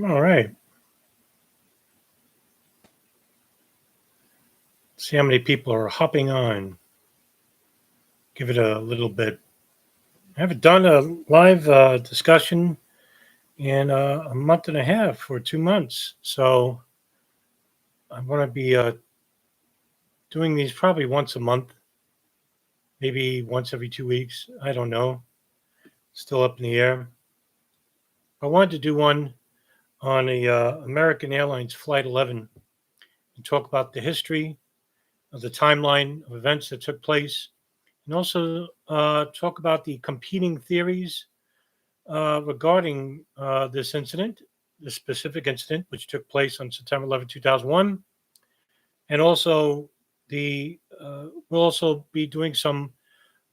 All right. See how many people are hopping on. Give it a little bit. I haven't done a live discussion in a month and a half or 2 months. So I want to be doing these probably once a month, maybe once every 2 weeks. I don't know. Still up in the air. I wanted to do one on a American Airlines Flight 11 and talk about the history of the timeline of events that took place, and also talk about the competing theories regarding this incident, this specific incident, which took place on September 11, 2001. And also, we'll also be doing some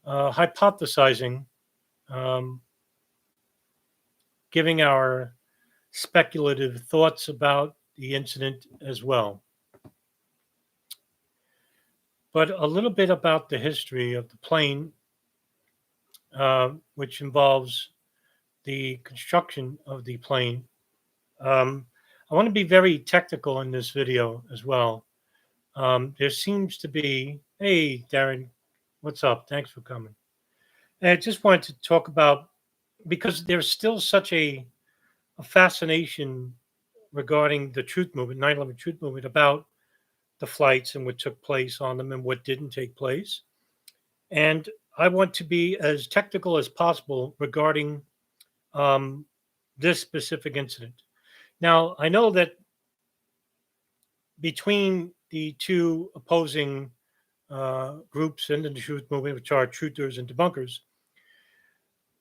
hypothesizing, um, giving our speculative thoughts about the incident as well. But a little bit about the history of the plane, which involves the construction of the plane. Um, I want to be very technical in this video as well. There seems to be, hey, Darren, what's up? Thanks for coming. And I just wanted to talk about, because there's still such a fascination regarding the truth movement, 9/11 truth movement, about the flights and what took place on them and what didn't take place. And I want to be as technical as possible regarding um, this specific incident. Now, I know that between the two opposing groups in the truth movement, which are truthers and debunkers,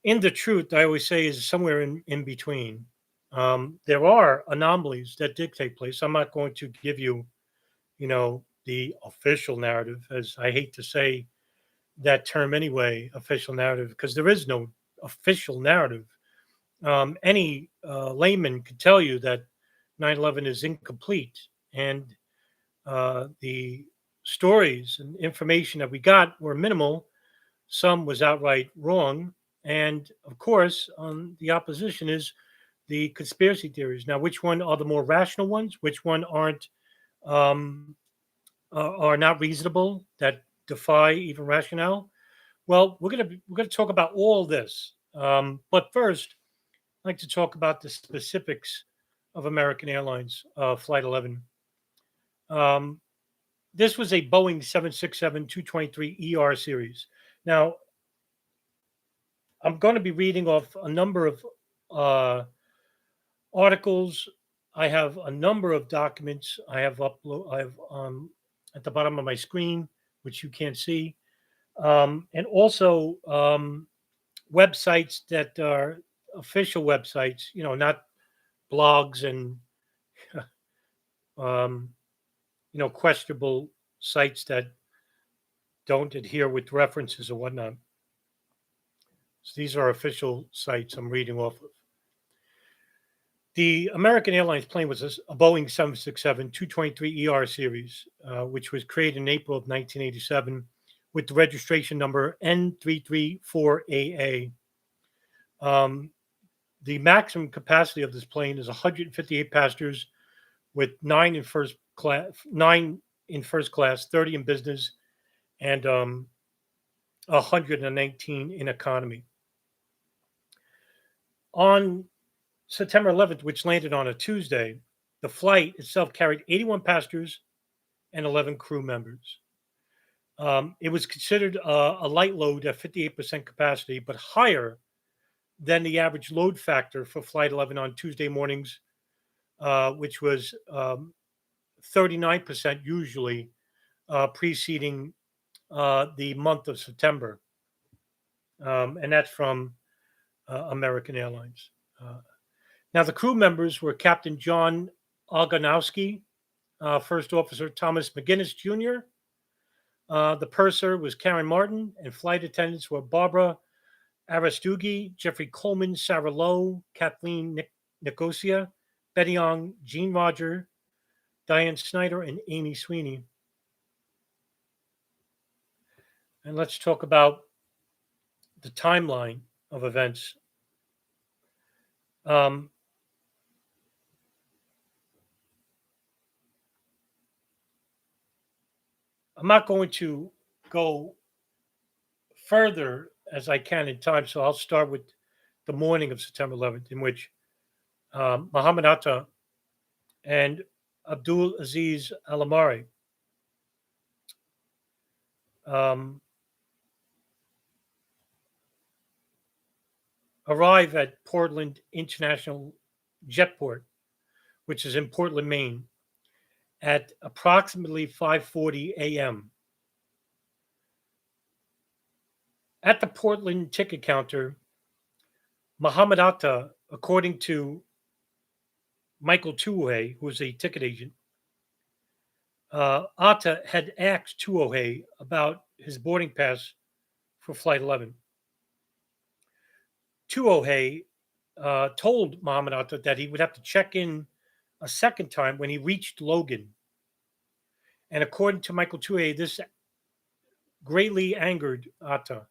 in the truth, I always say, is somewhere in between. There are anomalies that did take place. I'm not going to give you, the official narrative, as I hate to say that term anyway, official narrative, because there is no official narrative. Any layman could tell you that 9/11 is incomplete, and the stories and information that we got were minimal. Some was outright wrong. And of course, on the opposition is the conspiracy theories. Now, which one are the more rational ones? Which one aren't um, are not reasonable, that defy even rationale? Well, we're gonna talk about all this. But first, I'd like to talk about the specifics of American Airlines Flight 11. Um, this was a Boeing 767-223 series. Now, I'm going to be reading off a number of uh, articles. I have a number of documents I have upload. I have at the bottom of my screen, which you can't see, and also websites that are official websites. Not blogs and um, questionable sites that don't adhere with references or whatnot. So these are official sites I'm reading off of. The American Airlines plane was a Boeing 767-223 series, which was created in April of 1987 with the registration number N334AA. Um, the maximum capacity of this plane is 158 passengers, with nine in first class, 30 in business, and 119 in economy. On September 11th, which landed on a Tuesday, the flight itself carried 81 passengers and 11 crew members. It was considered a light load at 58% capacity, but higher than the average load factor for Flight 11 on Tuesday mornings, which was 39% usually, preceding the month of September. And that's from American Airlines. Now, the crew members were Captain John Ogonowski, First Officer Thomas McGinnis Jr., the purser was Karen Martin, and flight attendants were Barbara Arastugi, Jeffrey Coleman, Sarah Lowe, Kathleen Nicosia, Betty Young, Jean Roger, Diane Snyder, and Amy Sweeney. And let's talk about the timeline of events. Um, I'm not going to go further as I can in time, so I'll start with the morning of September 11th, in which Mohammed Atta and Abdul Aziz Al Amari um, arrive at Portland International Jetport, which is in Portland, Maine, at approximately 5:40 a.m. At the Portland ticket counter, Mohammed Atta, according to Michael Tuohe, who was a ticket agent, Atta had asked Tuohe about his boarding pass for Flight 11. Tuohe told Mohammed Atta that he would have to check in a second time when he reached Logan. And according to Michael Tuohe, this greatly angered Atta.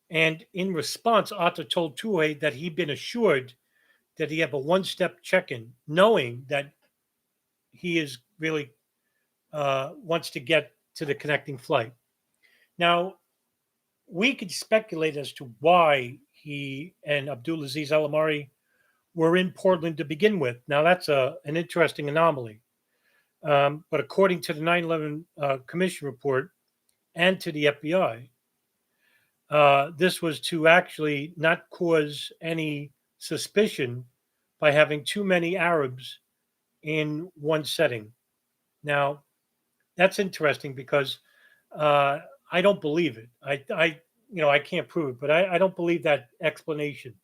And in response, Atta told Tuohe that he'd been assured that he have a one-step check-in, knowing that he is really wants to get to the connecting flight. Now, we could speculate as to why he and Abdulaziz Al Amari were in Portland to begin with. Now, that's an interesting anomaly. But according to the 9/11 Commission report and to the FBI, this was to actually not cause any suspicion by having too many Arabs in one setting. Now, that's interesting because I don't believe it. I can't prove it, but I don't believe that explanation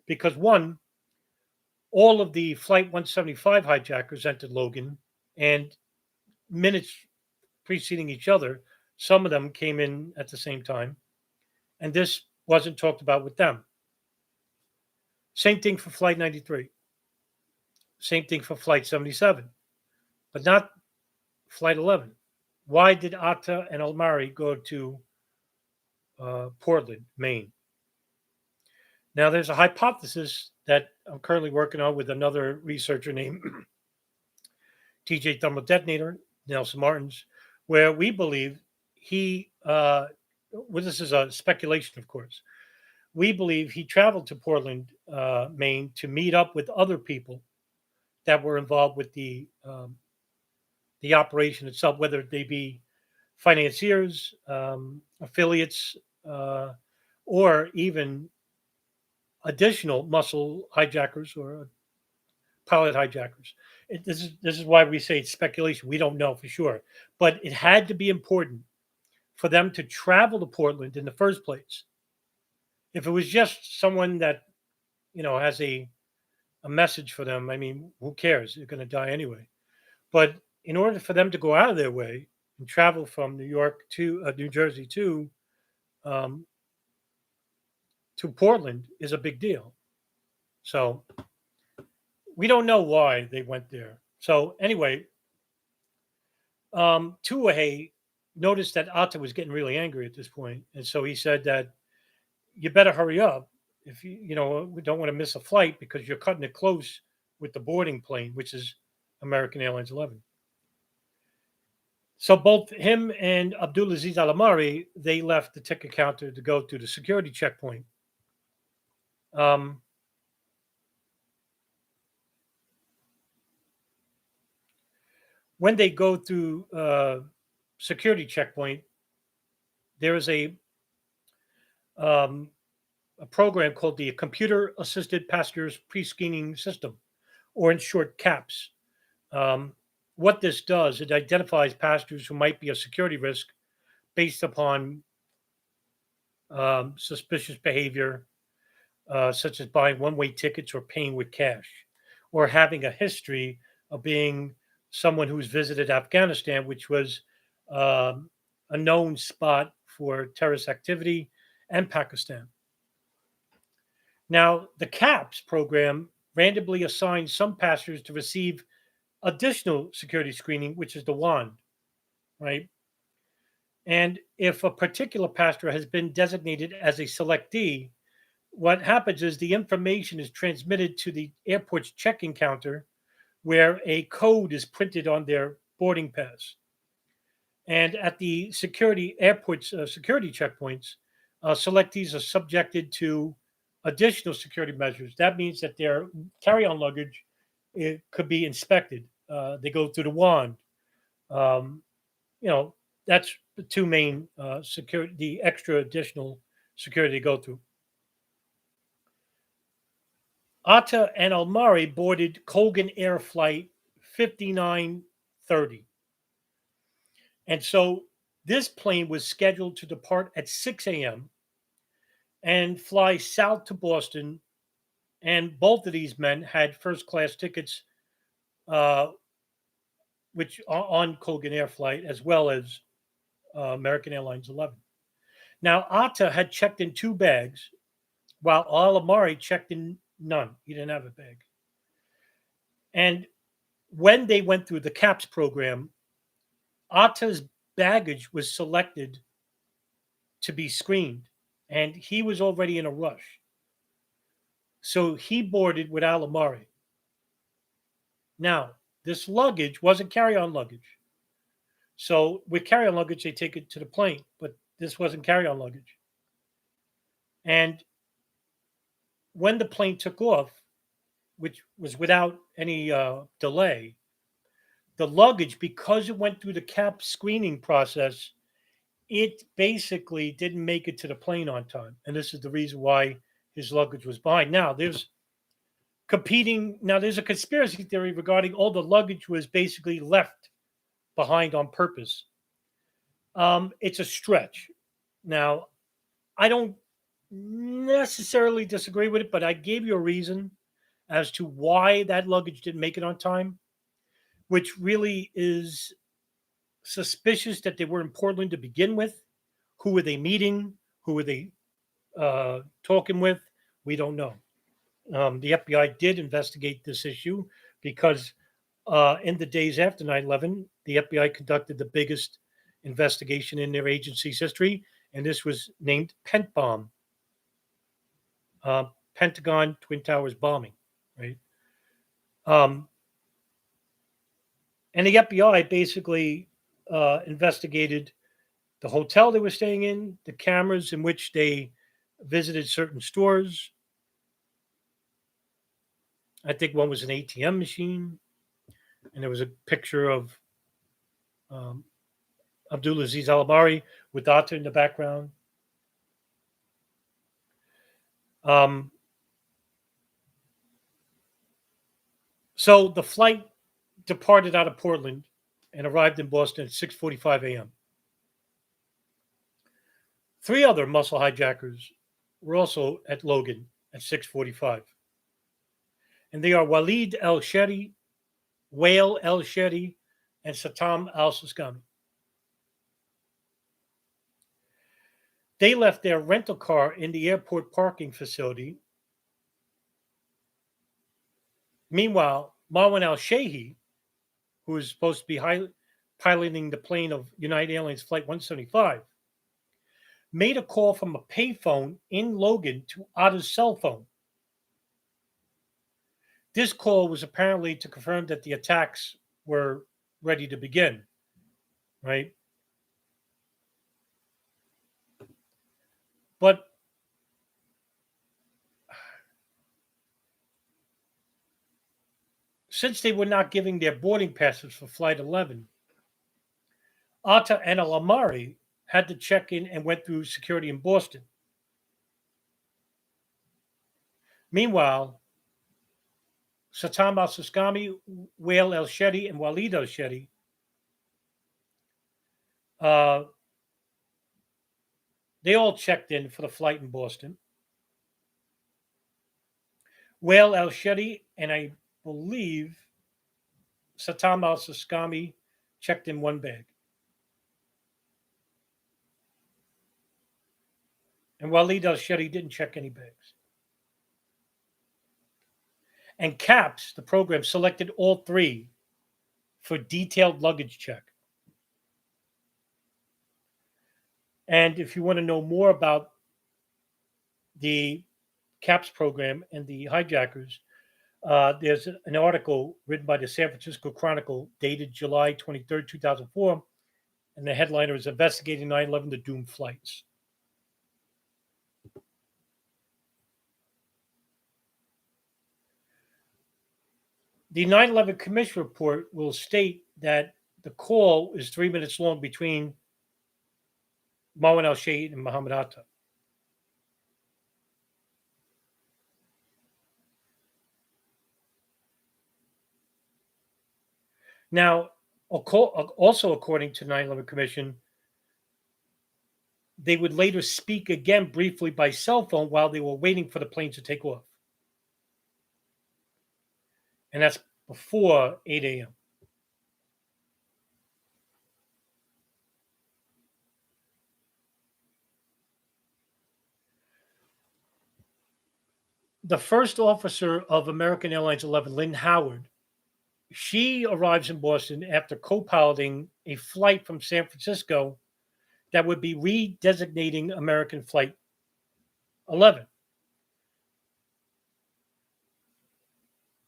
because one, all of the Flight 175 hijackers entered Logan, and minutes preceding each other, some of them came in at the same time, and this wasn't talked about with them. Same thing for Flight 93. Same thing for Flight 77, but not Flight 11. Why did Atta and Almari go to Portland, Maine? Now, there's a hypothesis that I'm currently working on with another researcher named TJ Thermal Detonator, Nelson Martins, where we believe well, this is a speculation, of course. We believe he traveled to Portland, Maine, to meet up with other people that were involved with the operation itself, whether they be financiers, affiliates, or even additional muscle hijackers or pilot hijackers. This is why we say it's speculation. We don't know for sure, but it had to be important for them to travel to Portland in the first place. If it was just someone that has a message for them, I mean, who cares? They're going to die anyway. But in order for them to go out of their way and travel from New York to New Jersey to Portland is a big deal. So we don't know why they went there. So anyway, Tuohe noticed that Atta was getting really angry at this point, and so he said that you better hurry up if we don't want to miss a flight because you're cutting it close with the boarding plane, which is American Airlines 11. So both him and Abdulaziz Al Amari, they left the ticket counter to go to the security checkpoint. When they go through security checkpoint, there is a program called the Computer Assisted Passengers Pre-Screening System, or in short, CAPS. What this does, it identifies passengers who might be a security risk based upon suspicious behavior, such as buying one-way tickets or paying with cash, or having a history of being someone who's visited Afghanistan, which was a known spot for terrorist activity, and Pakistan. Now, the CAPS program randomly assigns some passengers to receive additional security screening, which is the WAND, right? And if a particular passenger has been designated as a selectee, what happens is the information is transmitted to the airport's check-in counter, where a code is printed on their boarding pass. And at the airports security checkpoints, selectees are subjected to additional security measures. That means that their carry-on luggage, it could be inspected. They go through the wand. Um, you know, that's the two main security, the extra additional security they go through. Atta and Almari boarded Colgan Air Flight 5930. And so this plane was scheduled to depart at 6 a.m. and fly south to Boston. And both of these men had first class tickets, uh, which are on Colgan Air Flight, as well as American Airlines 11. Now, Atta had checked in 2 bags, while Al-Amari checked in none. He didn't have a bag. And when they went through the CAPS program, Atta's baggage was selected to be screened, and he was already in a rush. So he boarded with Al-Amari. Now, this luggage wasn't carry-on luggage. So with carry-on luggage, they take it to the plane, but this wasn't carry-on luggage. And when the plane took off, which was without any delay, the luggage, because it went through the CAP screening process, it basically didn't make it to the plane on time. And this is the reason why his luggage was behind. Now, there's a conspiracy theory regarding all the luggage was basically left behind on purpose. It's a stretch. Now, I don't necessarily disagree with it, but I gave you a reason as to why that luggage didn't make it on time, which really is suspicious that they were in Portland to begin with. Who were they meeting? Who were they talking with? We don't know. The FBI did investigate this issue because in the days after 9/11, the FBI conducted the biggest investigation in their agency's history, and this was named Pent Bomb, Pentagon Twin Towers bombing, right? And the FBI basically investigated the hotel they were staying in, the cameras in which they visited certain stores. I think one was an ATM machine, and there was a picture of Abdulaziz Al-Amari with Atta in the background. So the flight departed out of Portland and arrived in Boston at 6:45 a.m. 3 other muscle hijackers were also at Logan at 6:45. And they are Walid El-Sheri, Wael El-Sheri, and Satam Al-Suskami. They left their rental car in the airport parking facility. Meanwhile, Marwan Al-Shehi, who was supposed to be piloting the plane of United Airlines Flight 175, made a call from a payphone in Logan to Atta's cell phone. This call was apparently to confirm that the attacks were ready to begin, right? But since they were not giving their boarding passes for Flight 11, Atta and Al-Amari had to check in and went through security in Boston. Meanwhile, Satam Al-Suskami, Wael El-Sheri, and Walid El-Sheri they all checked in for the flight in Boston. Wael El-Sheri and I believe Satam Al-Suskami checked in 1 bag. And Walid El-Sheri didn't check any bags. And CAPS, the program, selected all 3 for detailed luggage check. And if you want to know more about the CAPS program and the hijackers, There's an article written by the San Francisco Chronicle dated July 23rd, 2004, and the headliner is Investigating 9/11 to Doom Flights. The 9/11 Commission report will state that the call is 3 minutes long between Mohammed al-Shayed and Mohammed Atta. Now, also according to the 9/11 Commission, they would later speak again briefly by cell phone while they were waiting for the plane to take off. And that's before 8 a.m. The first officer of American Airlines 11, Lynn Howard, she arrives in Boston after co-piloting a flight from San Francisco that would be redesignating American Flight 11.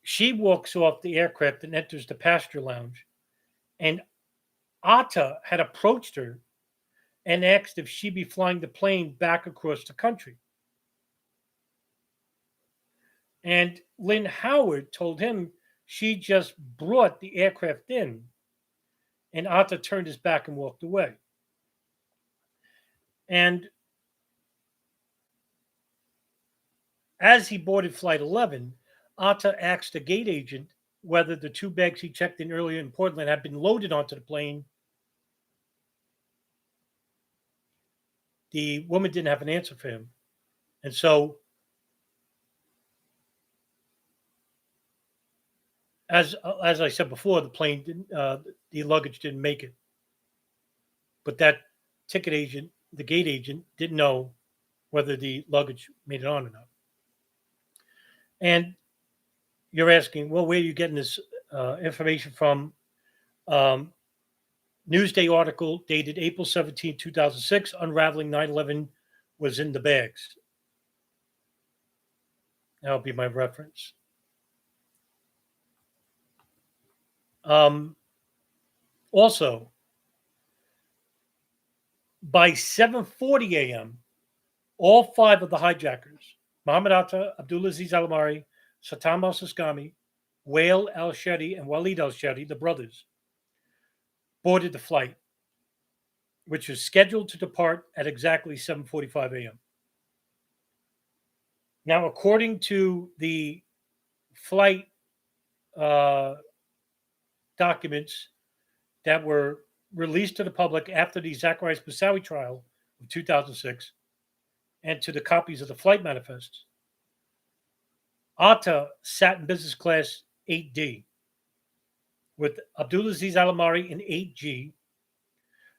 She walks off the aircraft and enters the passenger lounge, and Atta had approached her and asked if she'd be flying the plane back across the country. And Lynn Howard told him she just brought the aircraft in, and Atta turned his back and walked away. And as he boarded Flight 11, Atta asked the gate agent whether the two bags he checked in earlier in Portland had been loaded onto the plane. The woman didn't have an answer for him. And so, as I said before, the luggage didn't make it. But that ticket agent, the gate agent, didn't know whether the luggage made it on or not. And you're asking, well, where are you getting this information from? Newsday article dated April 17, 2006, unraveling 9/11 was in the bags. That'll be my reference. Also, by 7:40 a.m., all five of the hijackers, Mohammed Atta, Abdulaziz Al-Amari, Satam al-Sistami, Wael al-Shadi, and Walid al-Shadi, the brothers, boarded the flight, which was scheduled to depart at exactly 7:45 a.m. Now, according to the flight documents that were released to the public after the Zacarias Moussaoui trial of 2006, and to the copies of the flight manifests, Atta sat in business class 8D, with Abdulaziz Al-Amari in 8G,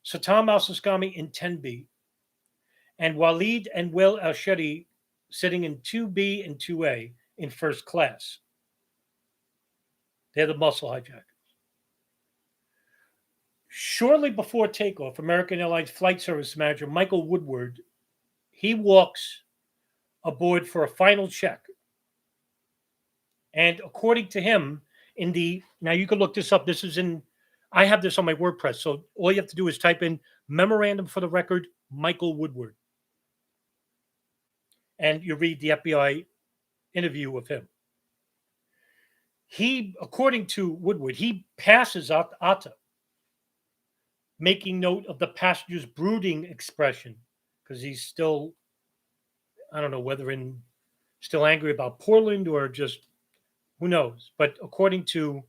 Satam al-Sistami in 10B, and Walid and Wael al-Shadi sitting in 2B and 2A in first class. They're the muscle hijackers. Shortly before takeoff, American Airlines Flight Service Manager Michael Woodward, he walks aboard for a final check. And according to him, now you can look this up. I have this on my WordPress. So all you have to do is type in memorandum for the record, Michael Woodward. And you read the FBI interview of him. According to Woodward, he passes Atta, making note of the passenger's brooding expression, because he's still, I don't know whether still angry about Portland or just, who knows. But according to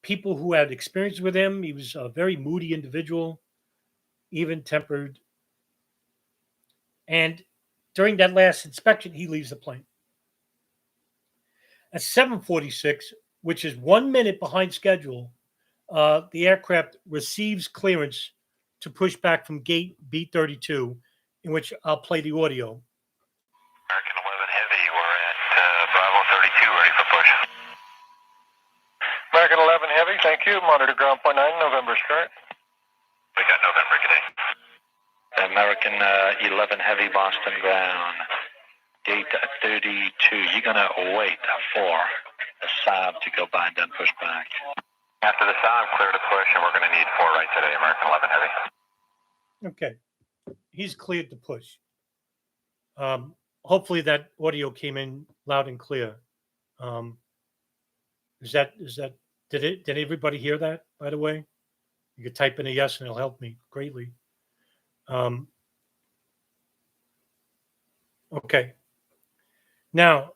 people who had experience with him, he was a very moody individual, even-tempered. And during that last inspection, he leaves the plane. At 7:46, which is 1 minute behind schedule, the aircraft receives clearance to push back from gate B32, in which I'll play the audio. American 11 Heavy, we're at Bravo 32, ready for push. American 11 Heavy, thank you. Monitor ground point 9, November start. We got November, good day. American 11 Heavy, Boston ground. Gate 32, you're going to wait for a Saab to go bind and push back. After the Saab, clear to push, and we're going to need 4 right today, American 11 Heavy. Okay. He's cleared to push. Hopefully that audio came in loud and clear. Did everybody hear that, by the way? You could type in a yes and it'll help me greatly. Okay. Now,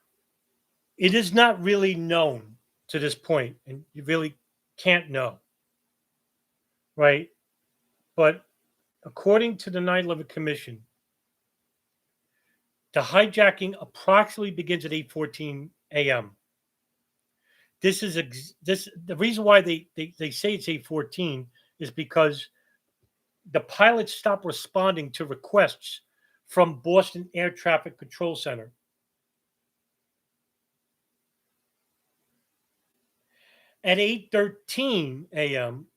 it is not really known to this point, and you really can't know, right? But according to the 9/11 Commission, the hijacking approximately begins at 8:14 a.m. The reason why they say it's 8:14 is because the pilots stopped responding to requests from Boston Air Traffic Control Center. At 8:13 a.m.,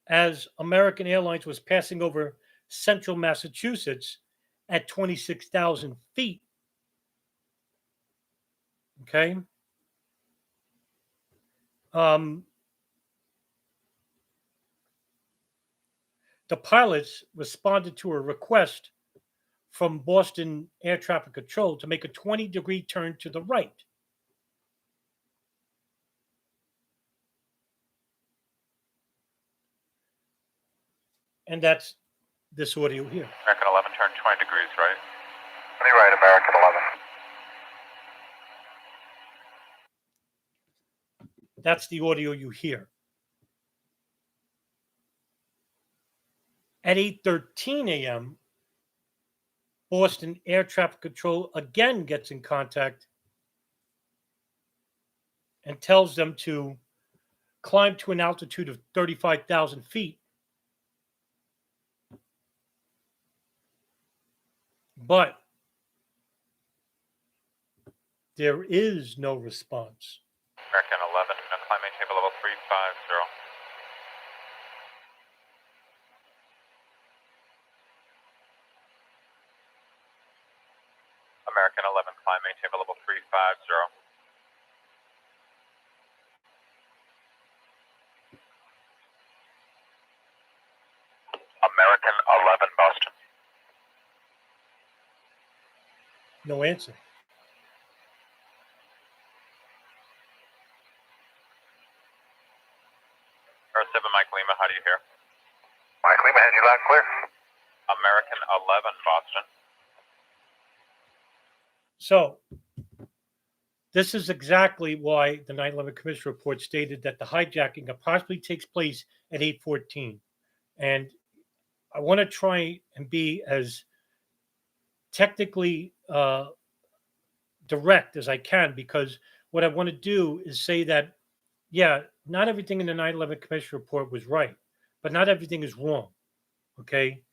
as American Airlines was passing over central Massachusetts at 26,000 feet. Okay. The pilots responded to a request from Boston Air Traffic Control to make a 20-degree turn to the right. And that's this audio here. American 11, turn 20 degrees, right? 20 right, American 11. That's the audio you hear. At 8:13 a.m., Boston Air Traffic Control again gets in contact and tells them to climb to an altitude of 35,000 feet. But there is no response. American 11, climb maintain level 350. American 11, climb maintain level 350. American 11, Boston. No answer. Earth 7, Mike Lima, how do you hear? Mike Lima, has you loud and clear. American 11, Boston. So, this is exactly why the 9/11 Commission report stated that the hijacking approximately takes place at 8:14. And I want to try and be as technically direct as I can, because what I want to do is say that, yeah, not everything in the 9/11 Commission report was right, but not everything is wrong. Okay.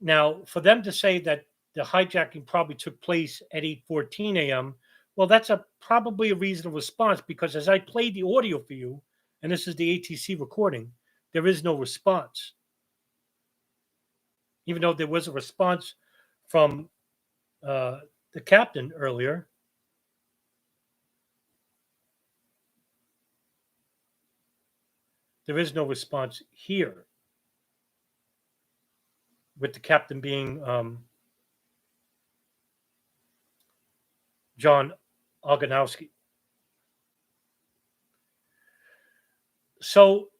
Now, for them to say that the hijacking probably took place at 8:14 a.m., well, that's probably a reasonable response, because as I played the audio for you, and this is the ATC recording, there is no response. Even though there was a response from the captain earlier. There is no response here, with the captain being John Oganowski. So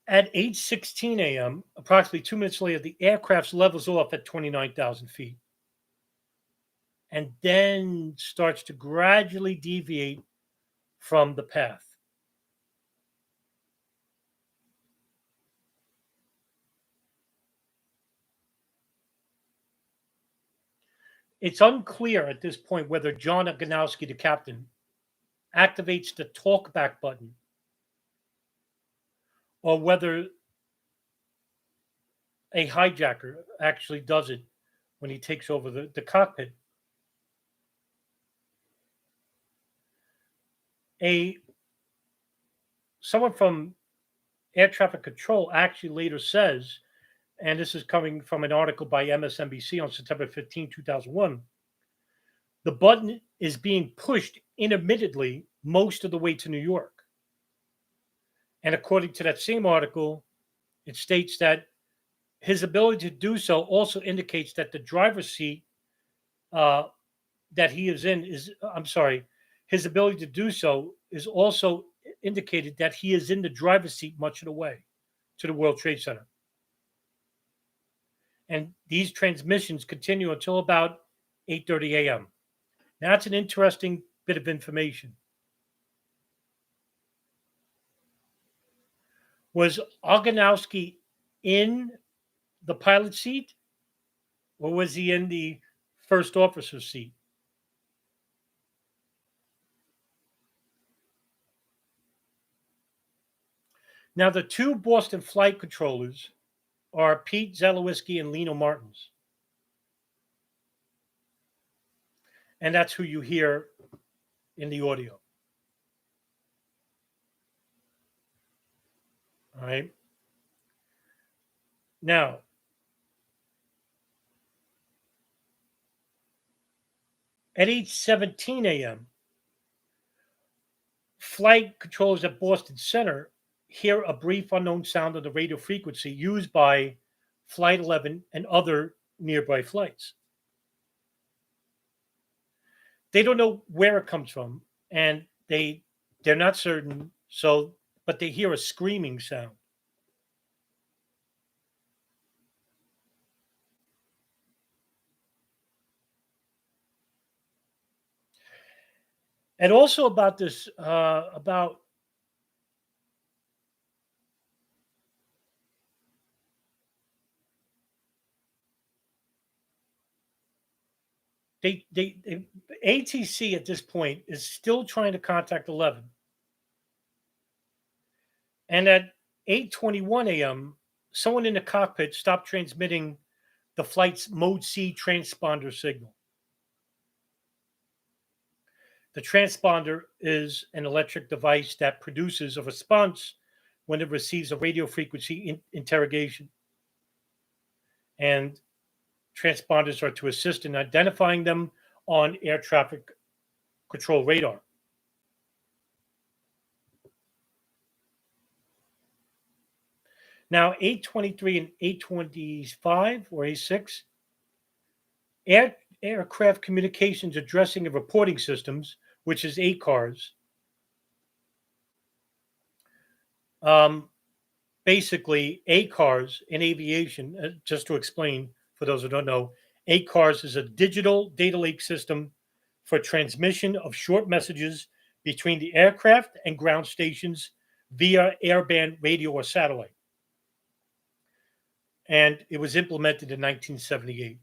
at 8:16 a.m., approximately 2 minutes later, the aircraft levels off at 29,000 feet and then starts to gradually deviate from the path. It's unclear at this point whether John Oganowski, the captain, activates the talkback button or whether a hijacker actually does it when he takes over the cockpit. Someone from air traffic control actually later says, and this is coming from an article by MSNBC on September 15, 2001, the button is being pushed intermittently most of the way to New York. And according to that same article, it states that his ability to do so also indicates that the driver's seat that he is in is, his ability to do so is also indicated that he is in the driver's seat much of the way to the World Trade Center. And these transmissions continue until about 8:30 a.m. Now, that's an interesting bit of information. Was Oganowski in the pilot seat, or was he in the first officer's seat? Now, the two Boston flight controllers are Pete Zalowiski and Lino Martins. And that's who you hear in the audio. All right. Now, at 8:17 a.m., flight controllers at Boston Center hear a brief unknown sound on the radio frequency used by Flight 11 and other nearby flights. They don't know where it comes from, and they're not certain. But they hear a screaming sound. And also about this, about ATC at this point is still trying to contact 11. And at 8:21 a.m., someone in the cockpit stopped transmitting the flight's Mode C transponder signal. The transponder is an electric device that produces a response when it receives a radio frequency interrogation. And transponders are to assist in identifying them on air traffic control radar. Now, 8:23 and 8:25 or A6, aircraft communications addressing and reporting systems, which is ACARS. Basically, ACARS in aviation, just to explain for those who don't know, ACARS is a digital data link system for transmission of short messages between the aircraft and ground stations via airband radio or satellite. And it was implemented in 1978.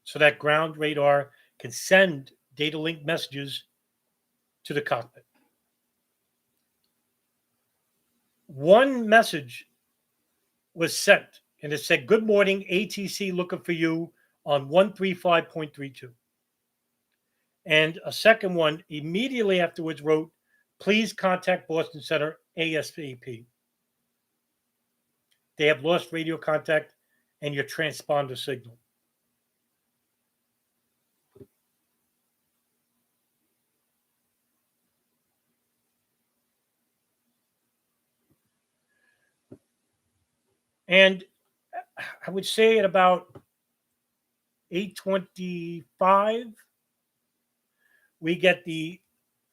So that ground radar can send data link messages to the cockpit. One message was sent, and it said, "Good morning, ATC looking for you on 135.32. And a second one immediately afterwards wrote, "Please contact Boston Center ASAP. They have lost radio contact and your transponder signal." And I would say at about 8:25, we get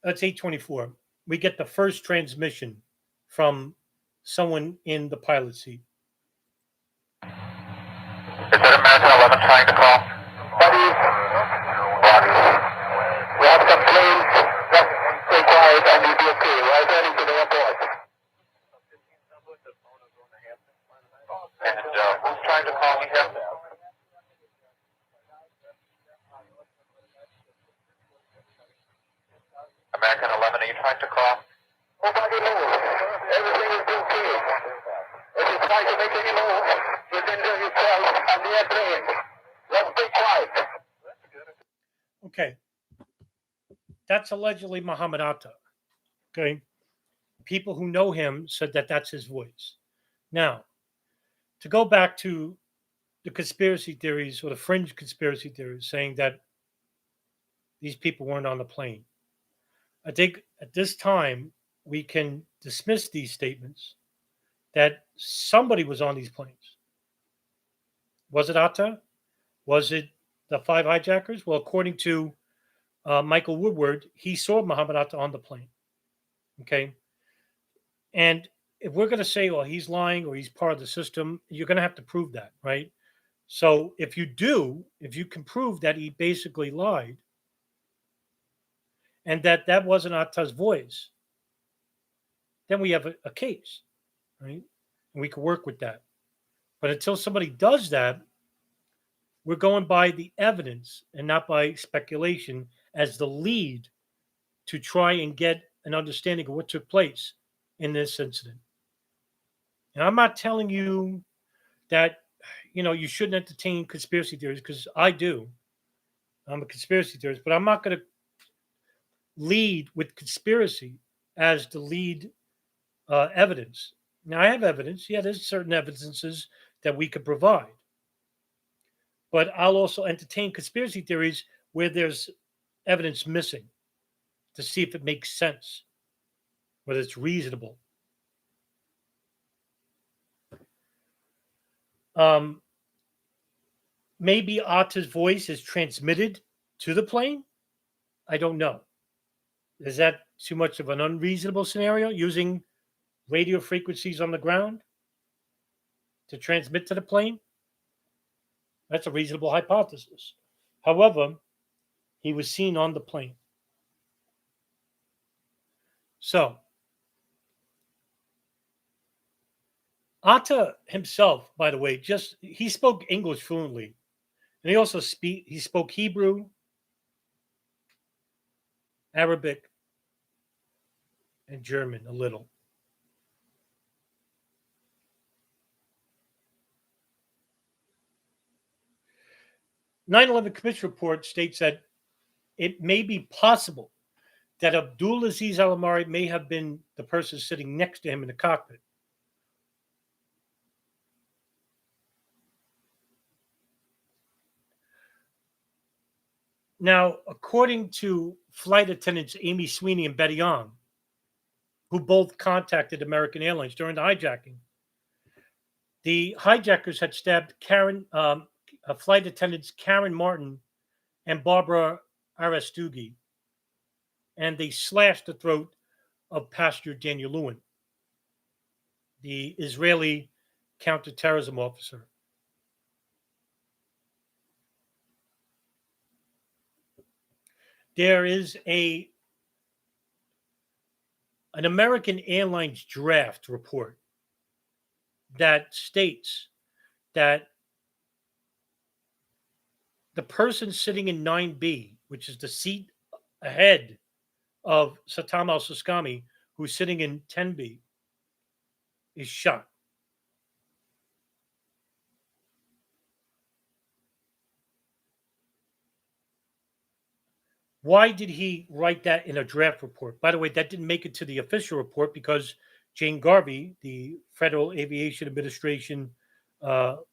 that's 8:24. We get the first transmission from someone in the pilot seat. Is that American 11 trying to call? Buddy. We have some planes. Just stay quiet and you'll be okay. We're heading to the airport. And who's trying to call me here? American 11, are you trying to call? Nobody knows. Everything is okay. If you try to make any move, you can do yourself on the airplane. Let's be quiet. Okay. That's allegedly Mohammed Atta. Okay. People who know him said that that's his voice. Now, to go back to the conspiracy theories or the fringe conspiracy theories saying that these people weren't on the plane. I think at this time we can dismiss these statements that somebody was on these planes. Was it Atta? Was it the five hijackers? Well, according to Michael Woodward, he saw Mohammed Atta on the plane. Okay. And if we're going to say, well, he's lying or he's part of the system, you're going to have to prove that, right? So if you can prove that he basically lied and that wasn't Atta's voice, then we have a case, right? And we can work with that. But until somebody does that, we're going by the evidence and not by speculation as the lead to try and get an understanding of what took place in this incident. And I'm not telling you that you shouldn't entertain conspiracy theories because I do. I'm a conspiracy theorist, but I'm not going to lead with conspiracy as the lead evidence. Now, I have evidence. Yeah, there's certain evidences that we could provide, but I'll also entertain conspiracy theories where there's evidence missing to see if it makes sense, whether it's reasonable. Um, Maybe Atta's voice is transmitted to the plane. I don't know. Is that too much of an unreasonable scenario using radio frequencies on the ground to transmit to the plane? That's a reasonable hypothesis. However, he was seen on the plane. So, Atta himself, by the way, he spoke English fluently. And he spoke Hebrew, Arabic, and German a little. 9/11 Commission report states that it may be possible that Abdulaziz Al-Amari may have been the person sitting next to him in the cockpit. Now, according to flight attendants Amy Sweeney and Betty Young, who both contacted American Airlines during the hijacking, the hijackers had stabbed flight attendants Karen Martin and Barbara Arastugi, and they slashed the throat of Pastor Daniel Lewin, the Israeli counterterrorism officer. There is an American Airlines draft report that states that the person sitting in 9B, which is the seat ahead of Satam al-Suskami, who's sitting in 10B, is shot. Why did he write that in a draft report? By the way, that didn't make it to the official report because Jane Garvey, the Federal Aviation Administration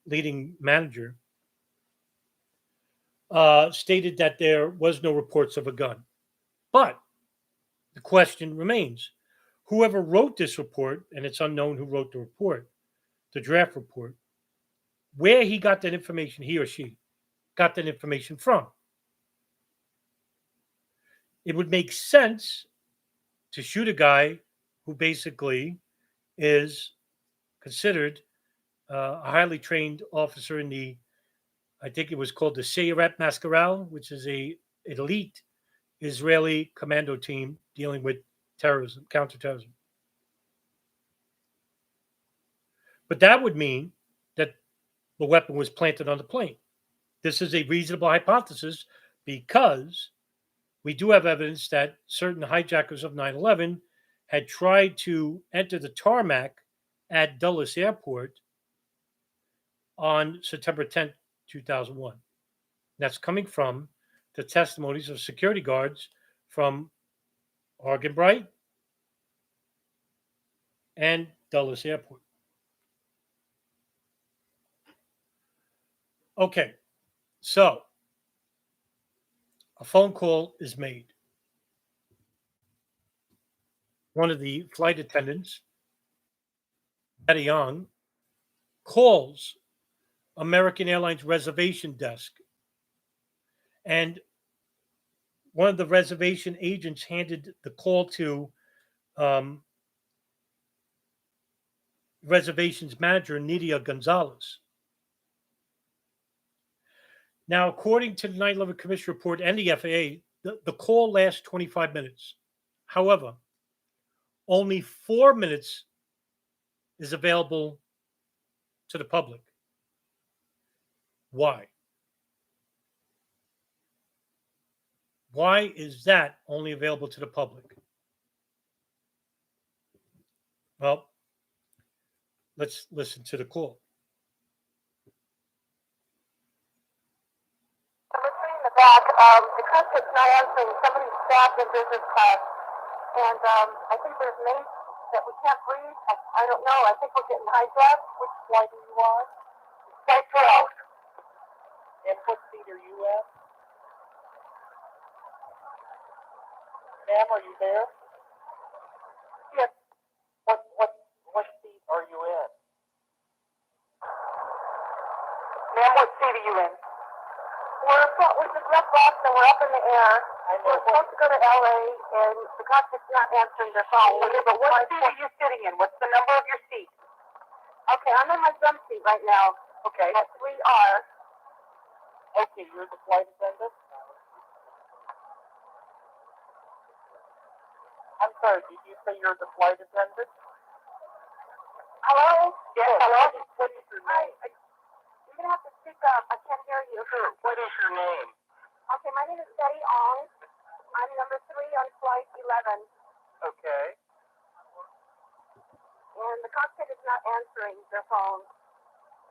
leading manager, stated that there was no reports of a gun. But the question remains, whoever wrote this report, and it's unknown who wrote the report, the draft report, where he got that information, he or she got that information from. It would make sense to shoot a guy who basically is considered a highly trained officer in I think it was called the Sayeret Maskaral, which is an elite Israeli commando team dealing with terrorism, counterterrorism. But that would mean that the weapon was planted on the plane. This is a reasonable hypothesis because we do have evidence that certain hijackers of 9/11 had tried to enter the tarmac at Dulles Airport on September 10th, 2001. That's coming from the testimonies of security guards from Argenbright and Dulles Airport. Okay, so a phone call is made. one of the flight attendants, Betty Young, calls American Airlines reservation desk, and one of the reservation agents handed the call to reservations manager Nidia Gonzalez. Now, according to the 9/11 Commission report and the FAA, the call lasts 25 minutes. However, only 4 minutes is available to the public. Why? Why is that only available to the public? Well, let's listen to the call. Number three in the back, the cockpit's not answering. Somebody's stabbed in business class. And I think there's mates that we can't breathe. I don't know. I think we're getting hijacked. Which flight are you on? Flight 12. And what seat are you at? Ma'am, are you there? Yes. What seat are you in? Ma'am, what seat are you in? We just left Boston. We're up in the air. We're supposed to go to LA, and the cockpit's not answering their phone. Okay, but what seat are you sitting in? What's the number of your seat? Okay, I'm in my jump seat right now. Okay. At 3R. Okay, you're the flight attendant? I'm sorry, did you say you're the flight attendant? Hello? Yes, hello? What is your name? You're going to have to speak up. I can't hear you. Sure. What is your name? Okay, my name is Betty Ong. I'm number 3 on flight 11. Okay. And the cockpit is not answering their phone.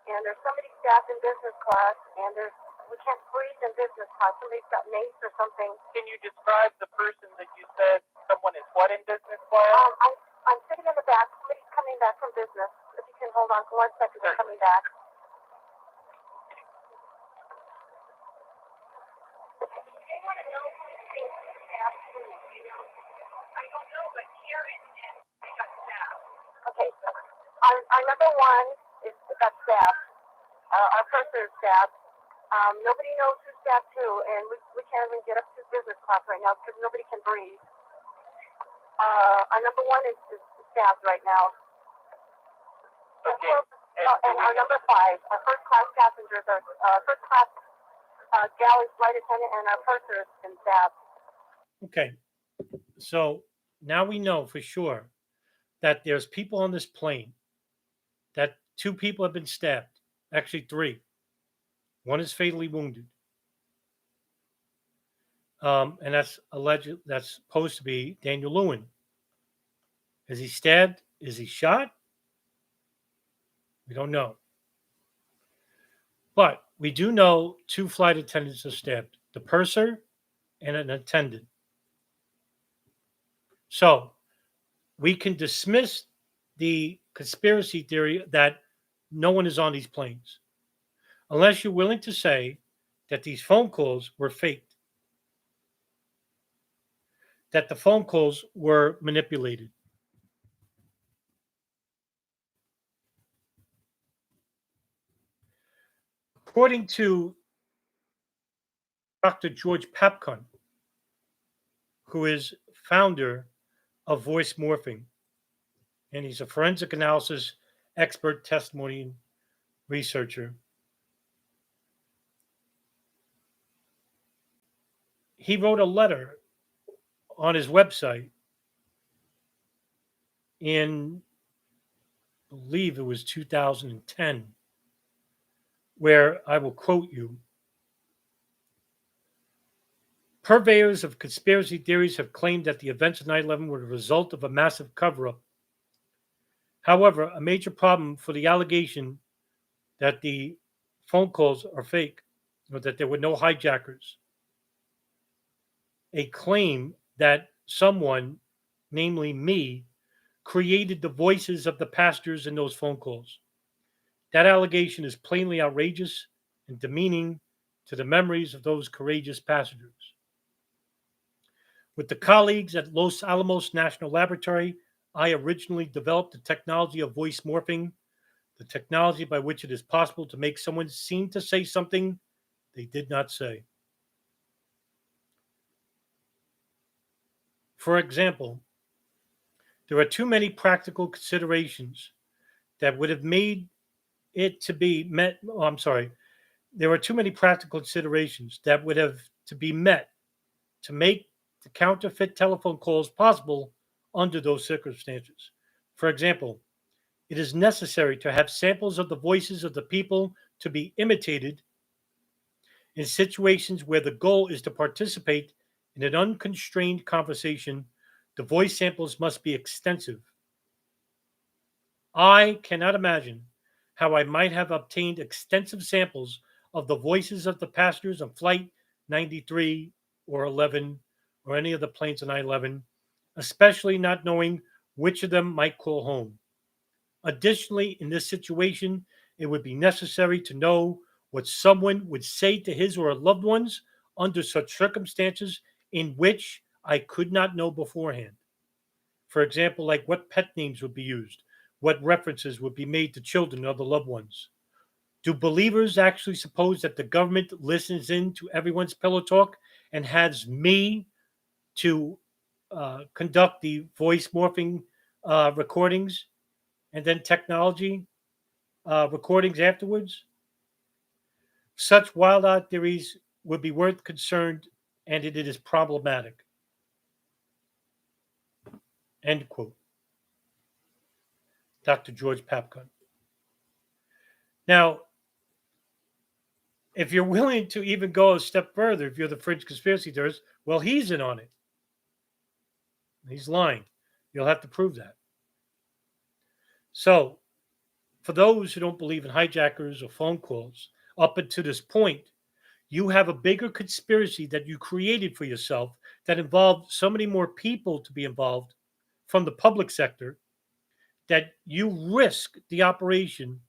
And there's somebody staffed in business class, and we can't breathe in business class. Somebody's got mace or something. Can you describe the person that you said someone is what in business class? I'm sitting in the back. Somebody's coming back from business. If you can hold on for 1 second, they're coming back. Okay, our number 1 is got stabbed. Our purser is stabbed. Nobody knows who's stabbed who, and we can't even get up to business class right now because nobody can breathe. Our number 1 is stabbed right now. Okay. And our number 5, our first class passengers, our first class galley flight attendant, and our purser has been stabbed. Okay, so now we know for sure that there's people on this plane, that 2 people have been stabbed, actually 3. 1 is fatally wounded. And that's alleged, that's supposed to be Daniel Lewin. Is he stabbed? Is he shot? We don't know. But we do know 2 flight attendants are stabbed, the purser and an attendant. So we can dismiss the conspiracy theory that no one is on these planes, unless you're willing to say that these phone calls were faked, that the phone calls were manipulated. According to Dr. George Papkun, who is founder of Voice Morphing, and he's a forensic analysis expert, testimony researcher. He wrote a letter on his website in, I believe it was 2010, where I will quote you. Purveyors of conspiracy theories have claimed that the events of 9/11 were the result of a massive cover-up. However, a major problem for the allegation that the phone calls are fake, or that there were no hijackers, a claim that someone, namely me, created the voices of the passengers in those phone calls. That allegation is plainly outrageous and demeaning to the memories of those courageous passengers. With the colleagues at Los Alamos National Laboratory, I originally developed the technology of voice morphing, the technology by which it is possible to make someone seem to say something they did not say. For example, there are too many practical considerations that would have made it to be met. Oh, I'm sorry. There are too many practical considerations that would have to be met to make the counterfeit telephone calls possible under those circumstances. For example, it is necessary to have samples of the voices of the people to be imitated in situations where the goal is to participate in an unconstrained conversation. The voice samples must be extensive. I cannot imagine how I might have obtained extensive samples of the voices of the passengers on Flight 93 or 11 or any of the planes on 9/11, especially not knowing which of them might call home. Additionally, in this situation, it would be necessary to know what someone would say to his or her loved ones under such circumstances in which I could not know beforehand. For example, like what pet names would be used, what references would be made to children or other loved ones. Do believers actually suppose that the government listens in to everyone's pillow talk and has me to conduct the voice morphing recordings and then technology recordings afterwards? Such wild out theories would be worth concern, and it is problematic. End quote. Dr. George Papcon. Now, if you're willing to even go a step further, if you're the fringe conspiracy theorist, well, he's in on it. He's lying. You'll have to prove that. So, for those who don't believe in hijackers or phone calls, up until this point, you have a bigger conspiracy that you created for yourself that involved so many more people to be involved from the public sector that you risk the operation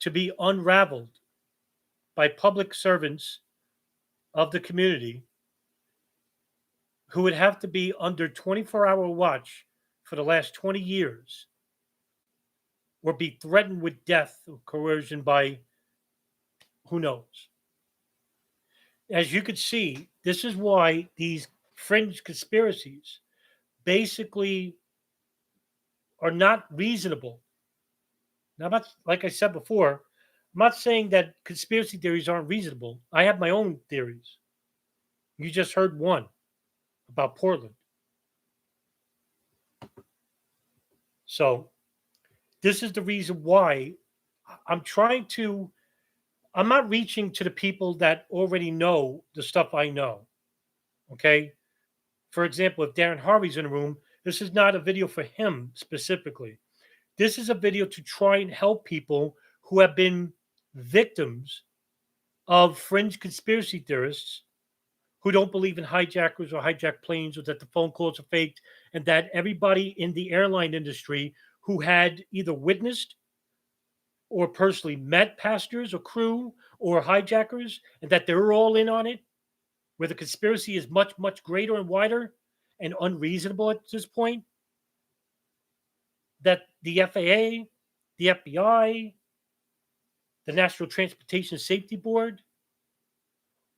to be unraveled by public servants of the community who would have to be under 24-hour watch for the last 20 years or be threatened with death or coercion by who knows. As you could see, this is why these fringe conspiracies basically are not reasonable. Now, like I said before, I'm not saying that conspiracy theories aren't reasonable. I have my own theories. You just heard one about Portland. So, this is the reason why I'm not reaching to the people that already know the stuff I know. Okay. For example, if Darren Harvey's in the room, this is not a video for him specifically. This is a video to try and help people who have been victims of fringe conspiracy theorists who don't believe in hijackers or hijacked planes or that the phone calls are faked and that everybody in the airline industry who had either witnessed or personally met passengers or crew or hijackers and that they're all in on it, where the conspiracy is much, much greater and wider and unreasonable at this point, that the FAA, the FBI, the National Transportation Safety Board,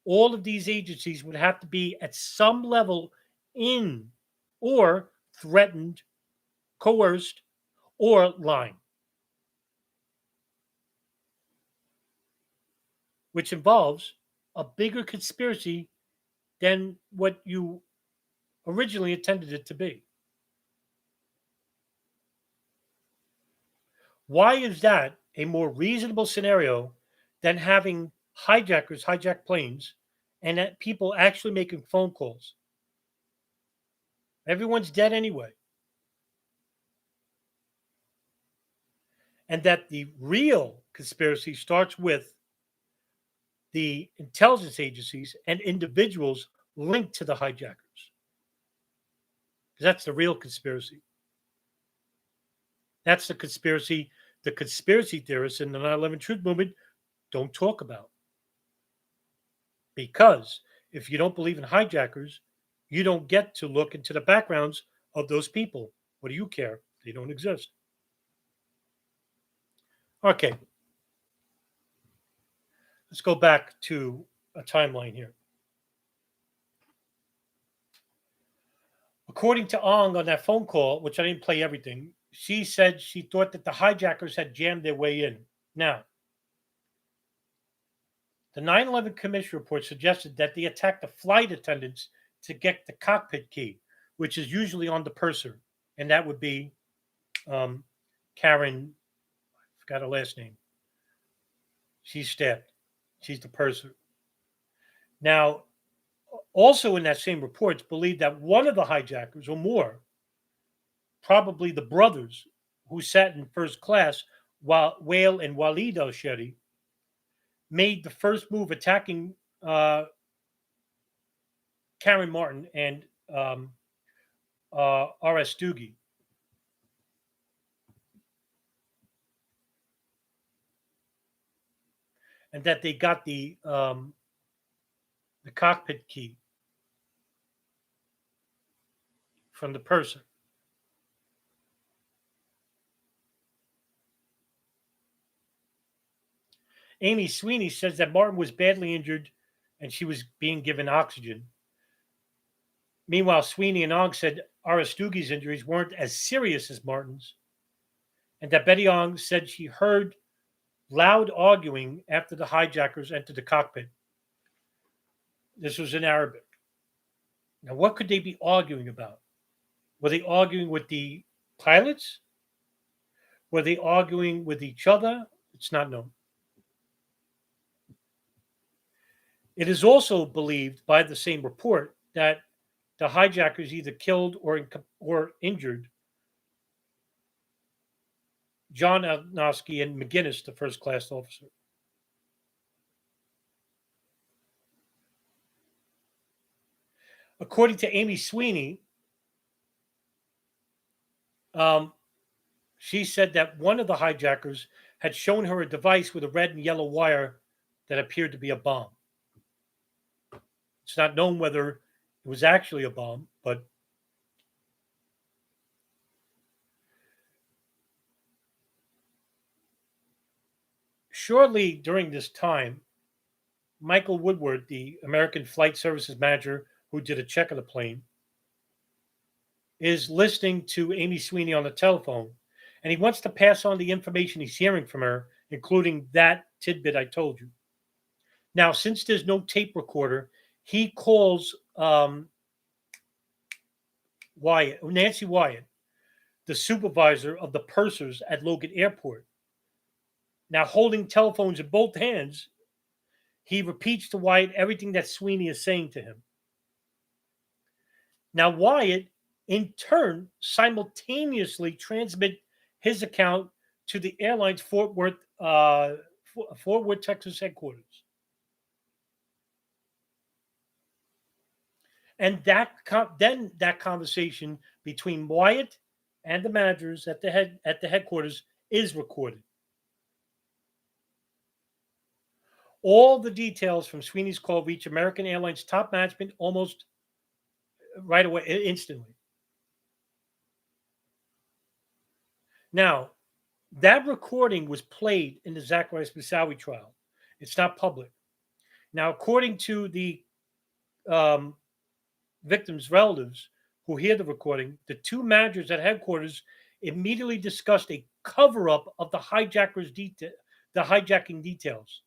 all of these agencies would have to be at some level in or threatened, coerced, or lying, which involves a bigger conspiracy than what you originally intended it to be. Why is that a more reasonable scenario than having hijackers hijack planes and that people actually making phone calls? Everyone's dead anyway. And that the real conspiracy starts with the intelligence agencies and individuals linked to the hijackers. That's the real conspiracy. That's the conspiracy theorists in the 9/11 Truth Movement don't talk about. Because if you don't believe in hijackers, You don't get to look into the backgrounds of those people. What do you care? They don't exist. Okay, let's go back to a timeline here. According to Ong on that phone call, which I didn't play everything, she said she thought that the hijackers had jammed their way in. Now, the 9/11 Commission report suggested that they attacked the flight attendants to get the cockpit key, which is usually on the purser, and that would be Karen. I forgot her last name. She's stabbed. She's the purser. Now, also in that same report, it's believed that one of the hijackers, or more, probably the brothers who sat in first class, while Whale and Walid al-Sheri, made the first move attacking Karen Martin and R.S. Doogie. And that they got the cockpit key from the person. Amy Sweeney says that Martin was badly injured and she was being given oxygen. Meanwhile, Sweeney and Ong said Aristoghi's injuries weren't as serious as Martin's, and that Betty Ong said she heard loud arguing after the hijackers entered the cockpit. This was in Arabic. Now, what could they be arguing about? Were they arguing with the pilots? Were they arguing with each other? It's not known. It is also believed by the same report that the hijackers either killed or injured John Alnosky and McGinnis, the first class officer. According to Amy Sweeney, she said that one of the hijackers had shown her a device with a red and yellow wire that appeared to be a bomb. It's not known whether it was actually a bomb, but shortly during this time, Michael Woodward, the American Flight Services manager who did a check of the plane, is listening to Amy Sweeney on the telephone, and he wants to pass on the information he's hearing from her, including that tidbit I told you. Now, since there's no tape recorder, he calls Nancy Wyatt, the supervisor of the pursers at Logan Airport. Now, holding telephones in both hands, he repeats to Wyatt everything that Sweeney is saying to him. Now, Wyatt, in turn, simultaneously transmit his account to the airline's Fort Worth, Texas headquarters. And then that conversation between Wyatt and the managers at the headquarters is recorded. All the details from Sweeney's call reach American Airlines top management almost right away, instantly. Now, that recording was played in the Zacharias Moussaoui trial. It's not public. Now, according to the victims' relatives who hear the recording, the two managers at headquarters immediately discussed a cover-up of the hijacking details.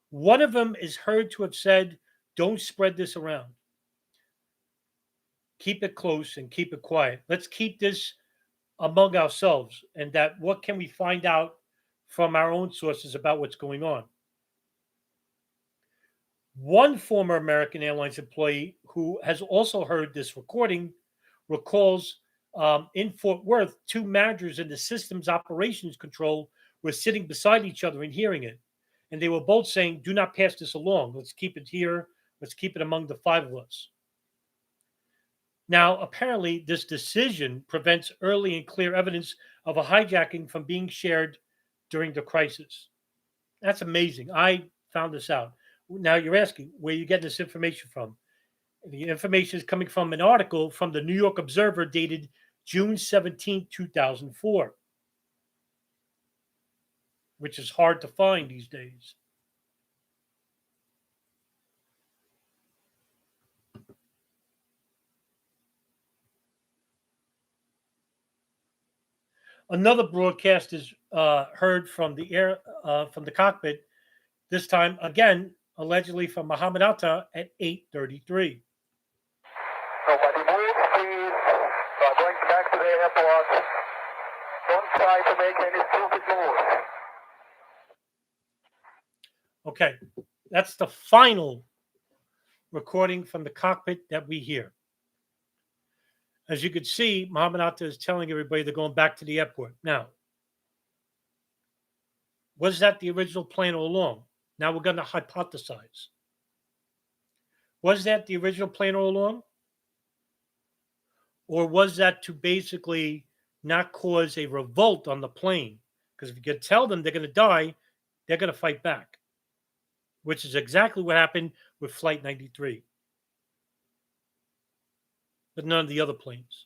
One of them is heard to have said, "Don't spread this around. Keep it close and keep it quiet. Let's keep this among ourselves, and that what can we find out from our own sources about what's going on." One former American Airlines employee who has also heard this recording recalls in Fort Worth, two managers in the systems operations control were sitting beside each other and hearing it. And they were both saying, "Do not pass this along. Let's keep it here. Let's keep it among the five of us." Now, apparently, this decision prevents early and clear evidence of a hijacking from being shared during the crisis. That's amazing. I found this out. Now, you're asking, where are you getting this information from? The information is coming from an article from the New York Observer dated June 17, 2004, which is hard to find these days. Another broadcast is heard from the cockpit. This time, again, allegedly from Mohammed Atta at 8:33. Nobody move, please. Going back to the airport. Don't try to make any stupid moves. Okay, that's the final recording from the cockpit that we hear. As you can see, Mohammed Atta is telling everybody they're going back to the airport. Now, was that the original plan all along? Now we're going to hypothesize. Was that the original plan all along? Or was that to basically not cause a revolt on the plane? Because if you can tell them they're going to die, they're going to fight back, which is exactly what happened with Flight 93. But none of the other planes.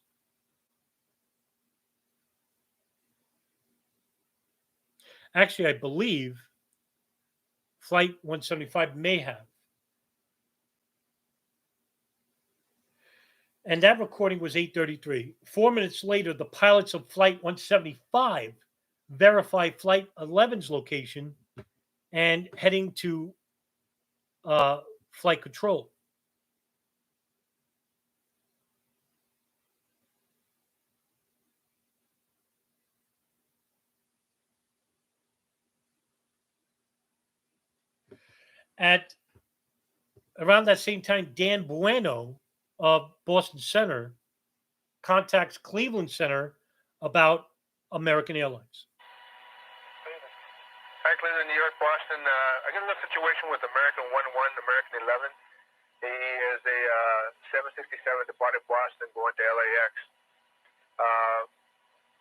Actually, I believe Flight 175 may have. And that recording was 8:33. 4 minutes later, the pilots of Flight 175 verified Flight 11's location and heading to flight control. At around that same time, Dan Bueno of Boston Center contacts Cleveland Center about American Airlines. Hi, Cleveland, New York, Boston. I got a situation with American 11, American 11. He is a 767 departed Boston going to LAX.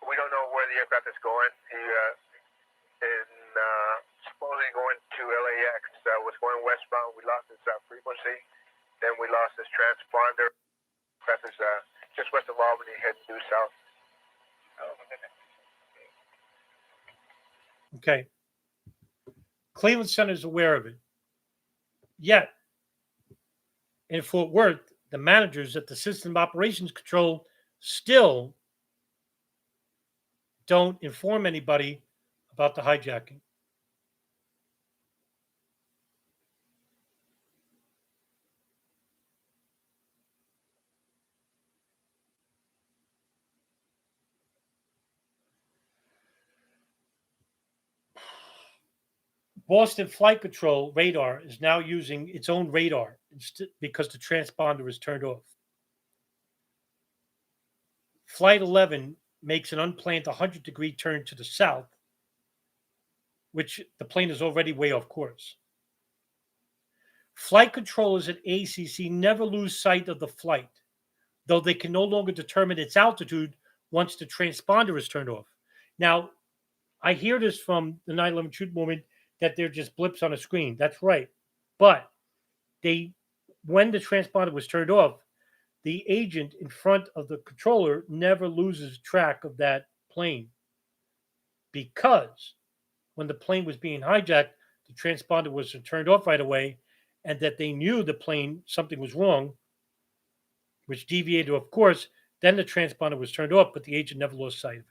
We don't know where the aircraft is going. He is supposedly going to LAX. Was going westbound. We lost his frequency. Then we lost his transponder. That is just west of Albany, heading due south. Okay. Cleveland Center is aware of it. Yet, in Fort Worth, the managers at the System Operations Control still don't inform anybody about the hijacking. Boston Flight Control radar is now using its own radar because the transponder is turned off. Flight 11 makes an unplanned 100-degree turn to the south, which the plane is already way off course. Flight controllers at ACC never lose sight of the flight, though they can no longer determine its altitude once the transponder is turned off. Now, I hear this from the 9/11 Truth Movement that they're just blips on a screen. That's right. But when the transponder was turned off, the agent in front of the controller never loses track of that plane, because when the plane was being hijacked, the transponder was turned off right away, and that they knew the plane, something was wrong, which deviated, of course. Then the transponder was turned off, but the agent never lost sight of it.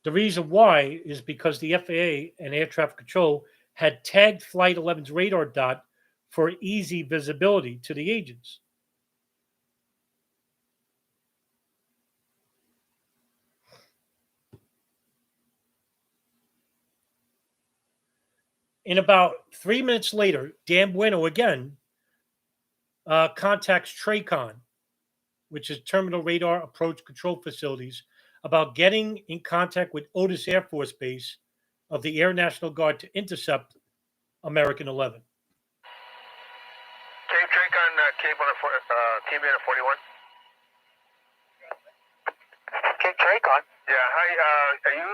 The reason why is because the FAA and Air Traffic Control had tagged Flight 11's radar dot for easy visibility to the agents. In about 3 minutes later, Dan Bueno again contacts TRACON, which is Terminal Radar Approach Control Facilities, about getting in contact with Otis Air Force Base of the Air National Guard to intercept American 11. Cape Tracon came in at 41. Cape Tracon, Yeah, hi. Are you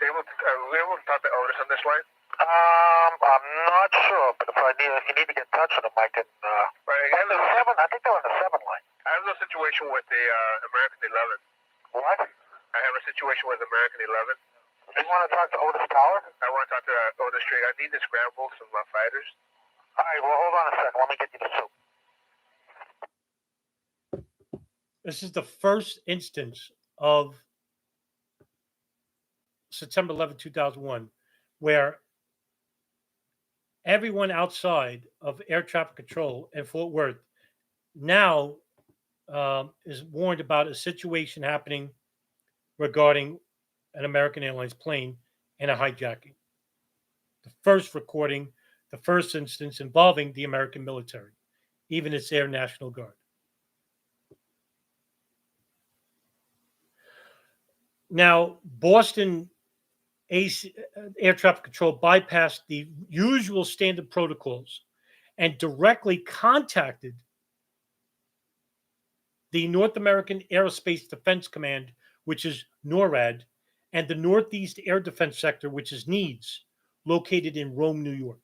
able to? Are we able to talk to Otis on this line? I'm not sure, but if you need to get in touch with him, I can. Right, I think they're on the 7 line. I have a situation with the American 11. What? I have a situation with American 11. You want to talk to Otis Tower? I want to talk to Otis Street. I need to scramble some fighters. All right, well, hold on a second. Let me get you the soup. This is the first instance of September 11, 2001, where everyone outside of air traffic control in Fort Worth now is warned about a situation happening regarding an American Airlines plane and a hijacking. The first recording, the first instance involving the American military, even its Air National Guard. Now, Boston air traffic control bypassed the usual standard protocols and directly contacted the North American Aerospace Defense Command, which is NORAD, and the Northeast Air Defense Sector, which is NEADS, located in Rome, New York.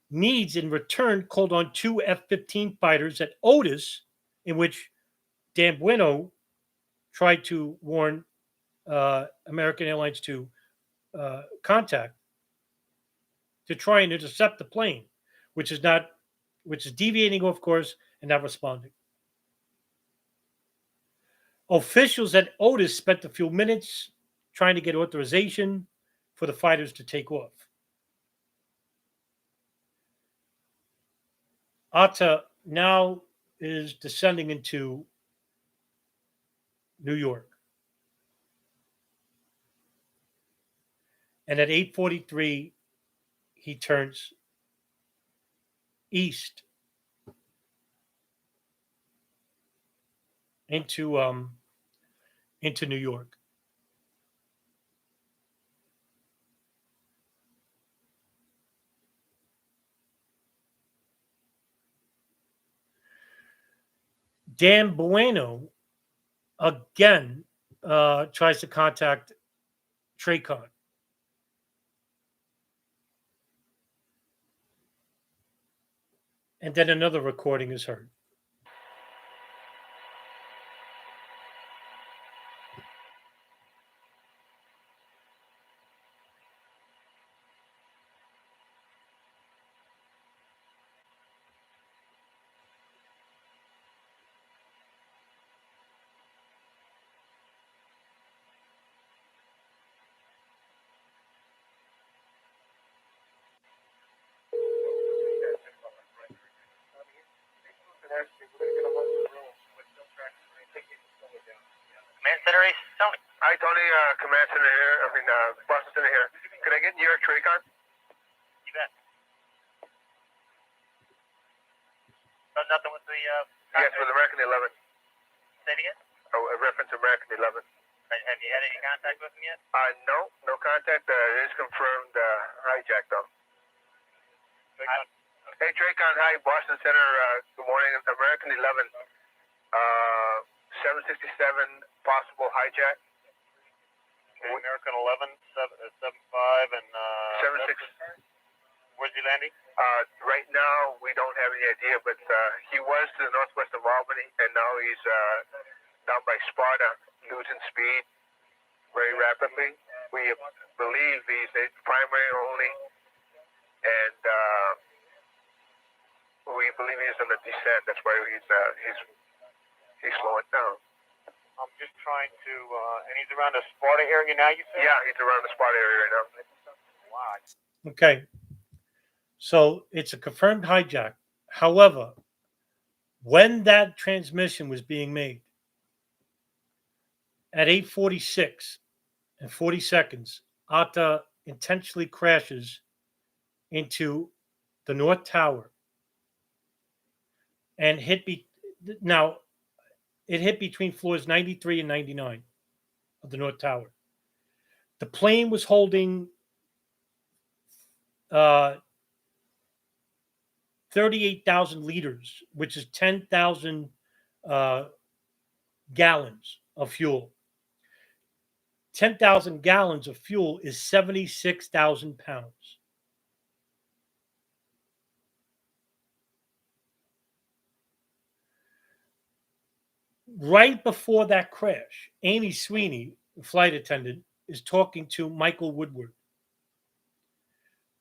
NEADS, in return, called on 2 F-15 fighters at Otis, in which Dan Bueno tried to warn American Airlines to contact to try and intercept the plane, which is deviating off course and not responding. Officials at Otis spent a few minutes trying to get authorization for the fighters to take off. Atta now is descending into New York. And at 8:43, he turns east into New York. Dan Bueno again tries to contact Traycon. And then another recording is heard. Command Center, Tony. Hi, Tony. Command Center here. Boston Center here. Could I get New York Traycon? You bet. So nothing with the... yes, with American 11. Say it again? Oh, a reference to American 11. Have you had any contact with him yet? No contact. It is confirmed hijacked, though. Hey, Traycon. Hi, Boston Center. Good morning. American 11. 767 possible hijack. Okay, American 11, 75 and 76. Where's he landing? Right now we don't have any idea, but he was to the northwest of Albany, and now he's down by Sparta, losing speed very rapidly. We believe he's a primary only, and we believe he's on the descent. That's why he's slowing down. I'm just trying to, and he's around the Sparta area now, you said? Yeah, he's around the Sparta area right now. Wow. Okay. So it's a confirmed hijack. However, when that transmission was being made at 8:46 and 40 seconds, Atta intentionally crashes into the North Tower and it hit between floors 93 and 99 of the North Tower. The plane was holding 38,000 liters, which is 10,000 gallons of fuel. 10,000 gallons of fuel is 76,000 pounds. Right before that crash, Amy Sweeney, the flight attendant, is talking to Michael Woodward.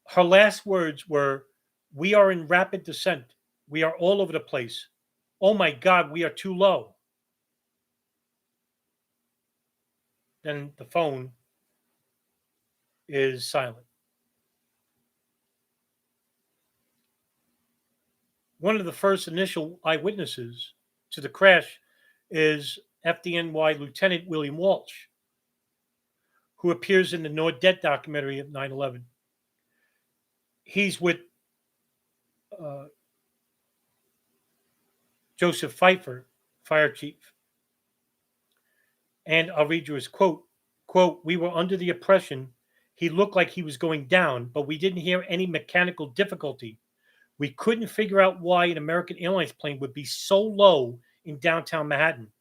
Her last words were, "We are in rapid descent. We are all over the place. Oh my God, we are too low." Then the phone is silent. One of the first initial eyewitnesses to the crash is FDNY Lieutenant William Walsh, who appears in the Nordette documentary of 9/11. He's with Joseph Pfeiffer, fire chief. And I'll read you his quote. "We were under the impression he looked like he was going down, but we didn't hear any mechanical difficulty. We couldn't figure out why an American Airlines plane would be so low in downtown Manhattan.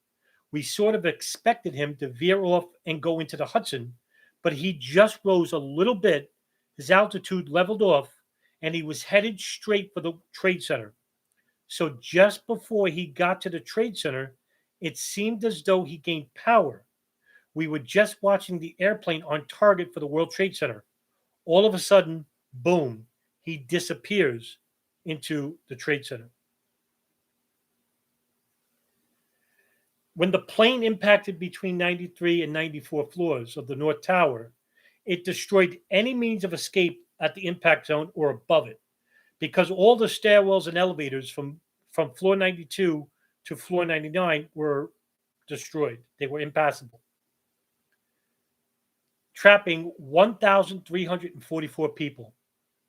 We sort of expected him to veer off and go into the Hudson, but he just rose a little bit, his altitude leveled off, and he was headed straight for the Trade Center. So just before he got to the Trade Center, it seemed as though he gained power. We were just watching the airplane on target for the World Trade Center. All of a sudden, boom, he disappears into the Trade Center." When the plane impacted between 93 and 94 floors of the North Tower, it destroyed any means of escape at the impact zone or above it, because all the stairwells and elevators from floor 92 to floor 99 were destroyed. They were impassable, trapping 1,344 people.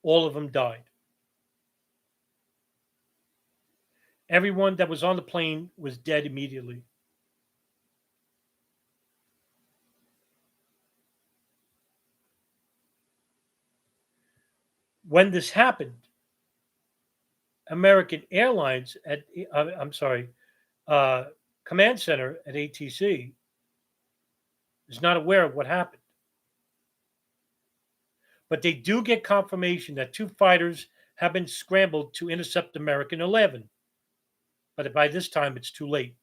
All of them died. Everyone that was on the plane was dead immediately. When this happened, American Airlines Command Center at ATC is not aware of what happened. But they do get confirmation that two fighters have been scrambled to intercept American 11. But by this time, it's too late.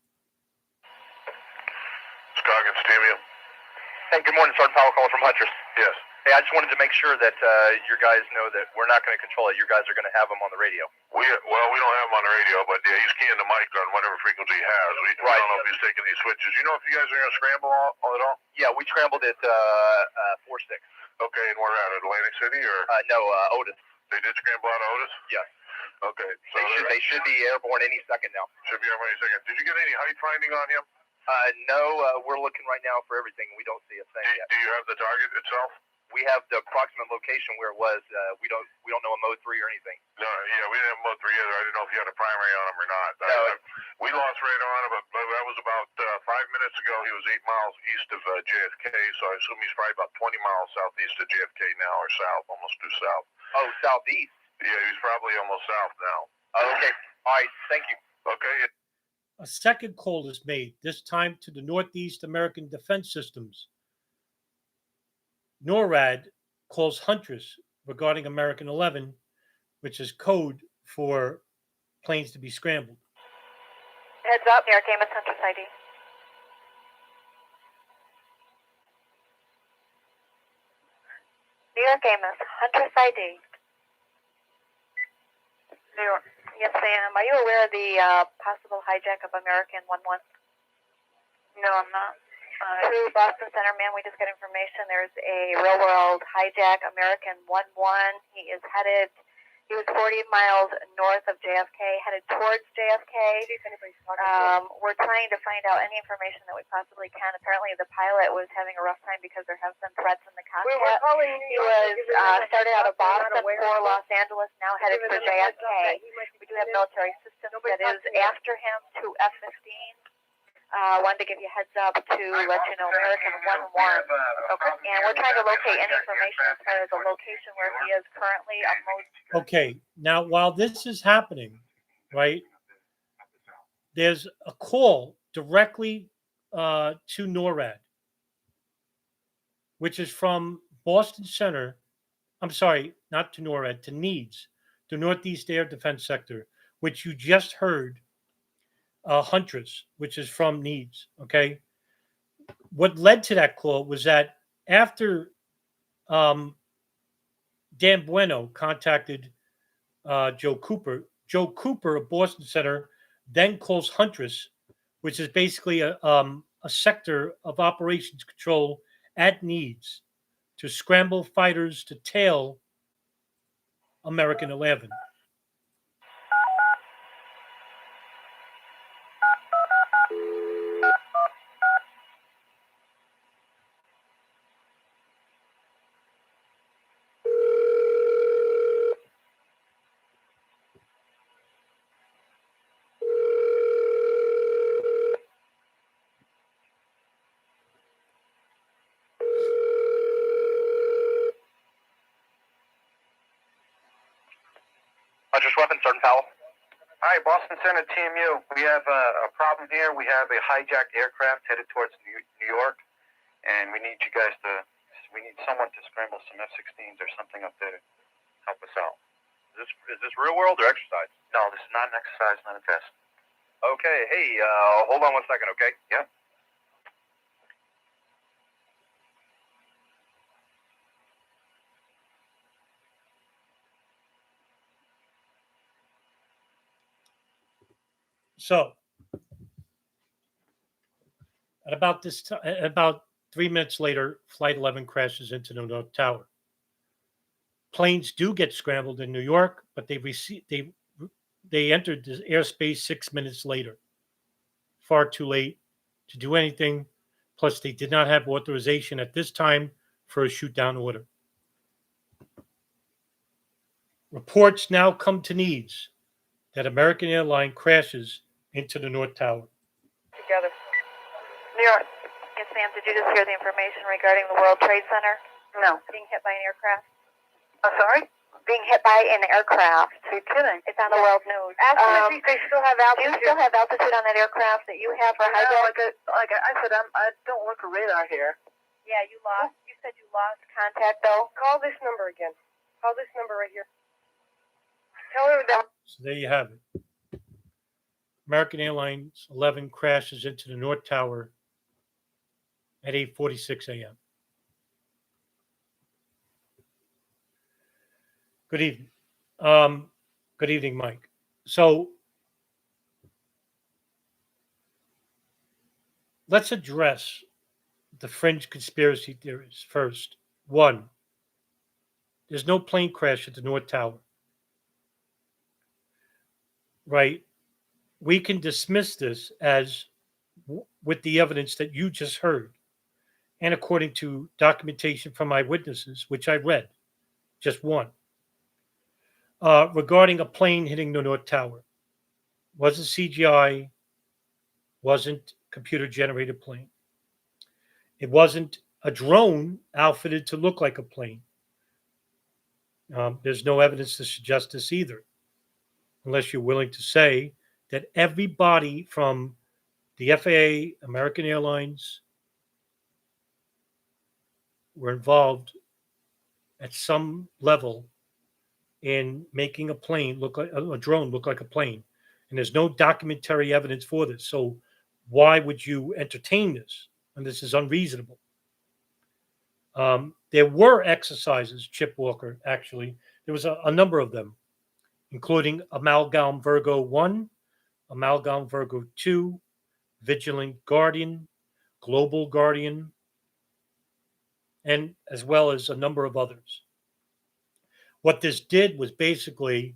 Scoggins, Stadium. Hey, good morning, Sergeant Powell calling from Huntress. Yes. Hey, I just wanted to make sure that your guys know that we're not going to control it. You guys are going to have them on the radio. We don't have him on the radio, but yeah, he's keying the mic on whatever frequency he has. We Right. don't know if he's taking these switches. You know if you guys are going to scramble all at all? Yeah, we scrambled at 4-6. Okay, and where at? Atlantic City or? No, Otis. They did scramble out of Otis? Yes. Okay. So They should be airborne any second now. Should be airborne any second. Did you get any height finding on him? No, we're looking right now for everything. We don't see a thing yet. Do you have the target itself? We have the approximate location where it was. We don't know a Mode 3 or anything. No, yeah, we didn't have Mode 3 either. I didn't know if you had a primary on him or not. No. We lost radar on him, but that was about 5 minutes ago. He was 8 miles east of JFK, so I assume he's probably about 20 miles southeast of JFK now, or south, almost due south. Oh, southeast. Yeah, he's probably almost south now. Oh, okay. All right. Thank you. Okay. A second call is made, this time to the Northeast American Defense Systems. NORAD calls Huntress regarding American 11, which is code for planes to be scrambled. Heads up, New York Amos, Huntress ID. New York Amos, Huntress ID. New York. Yes, ma'am. Are you aware of the possible hijack of American 11? No, I'm not. To Boston Center, ma'am, we just got information. There's a real-world hijack, American 11. He was 40 miles north of JFK, headed towards JFK. We're trying to find out any information that we possibly can. Apparently, the pilot was having a rough time because there have been threats in the cockpit. He was started out of Boston for Los Angeles, now headed for JFK. We do have military systems that is after him to F-15. Wanted to give you a heads up to let you know American 11. Okay. And we're trying to locate any information as far as the location where he is currently. Okay, now while this is happening, right, there's a call directly to NORAD, which is from Boston Center. I'm sorry, not to NORAD, to NEADS, the Northeast Air Defense Sector, which you just heard, Huntress, which is from NEADS. Okay. What led to that call was that after Dan Bueno contacted Joe Cooper of Boston Center then calls Huntress, which is basically a sector of operations control at NEADS, to scramble fighters to tail American 11. Huntress Weapons, Sergeant Powell. Hi, Boston Center TMU. We have a problem here. We have a hijacked aircraft headed towards New York, and we need someone to scramble some F-16s or something up there to help us out. Is this real world or exercise? No, this is not an exercise, not a test. Okay, hey, hold on 1 second, okay? Yep. So, about 3 minutes later, Flight 11 crashes into the North Tower. Planes do get scrambled in New York, but they entered the airspace 6 minutes later. Far too late to do anything. Plus, they did not have authorization at this time for a shoot-down order. Reports now come to NEADS that American Airlines crashes into the North Tower. Together. New York. Yes, ma'am. Did you just hear the information regarding the World Trade Center? No. Being hit by an aircraft? I'm sorry? Being hit by an aircraft. You're kidding. It's on the world news. Ask them if they still have Do altitude. you still have altitude on that aircraft that you have for No, hijack? like I said, I don't work a radar here. Yeah, you lost. You said you lost contact, though. Call this number again. Call this number right here. Tell her that. So there you have it. American Airlines 11 crashes into the North Tower at 8:46 a.m. Good evening. Good evening, Mike. So let's address the fringe conspiracy theories first. One, there's no plane crash at the North Tower. Right? We can dismiss this as with the evidence that you just heard, and according to documentation from eyewitnesses, which I read, just one, regarding a plane hitting the North Tower. Wasn't CGI, wasn't computer-generated plane. It wasn't a drone outfitted to look like a plane. There's no evidence to suggest this either, unless you're willing to say that everybody from the FAA, American Airlines, were involved at some level in making a plane look like a drone look like a plane. And there's no documentary evidence for this. So why would you entertain this? And this is unreasonable. There were exercises, Chip Walker, actually. There was a number of them, including Amalgam Virgo 1, Amalgam Virgo 2, Vigilant Guardian, Global Guardian, and as well as a number of others. What this did was basically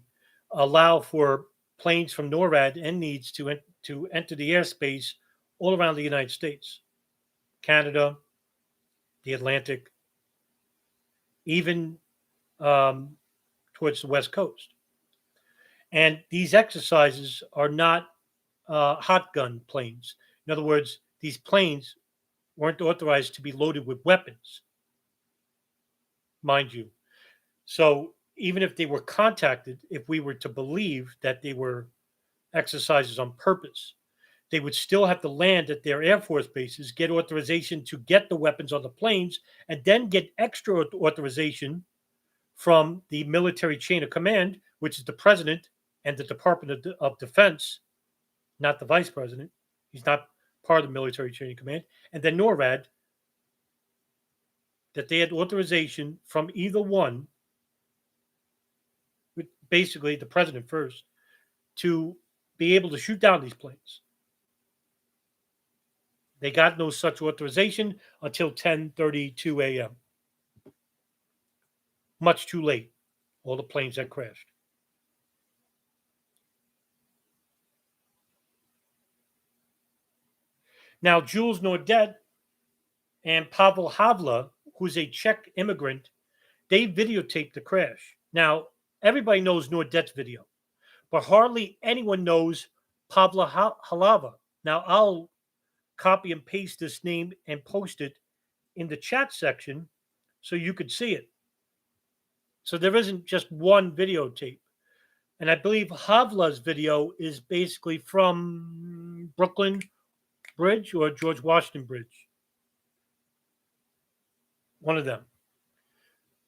allow for planes from NORAD and NEADS to enter the airspace all around the United States, Canada, the Atlantic, even towards the West Coast. And these exercises are not hot gun planes. In other words, these planes weren't authorized to be loaded with weapons, mind you. So even if they were contacted, if we were to believe that they were exercises on purpose, they would still have to land at their Air Force bases, get authorization to get the weapons on the planes, and then get extra authorization from the military chain of command, which is the president and the Department of Defense, not the vice president. He's not part of the military chain of command. And then NORAD, that they had authorization from either one, basically the president first, to be able to shoot down these planes. They got no such authorization until 10:32 a.m. Much too late. All the planes had crashed. Now, Jules Nordet and Pavel Havla, who's a Czech immigrant, they videotaped the crash. Now, everybody knows Nordet's video, but hardly anyone knows Pavel Halava. Now, I'll copy and paste this name and post it in the chat section so you could see it. So there isn't just one videotape. And I believe Havla's video is basically from Brooklyn Bridge or George Washington Bridge. One of them.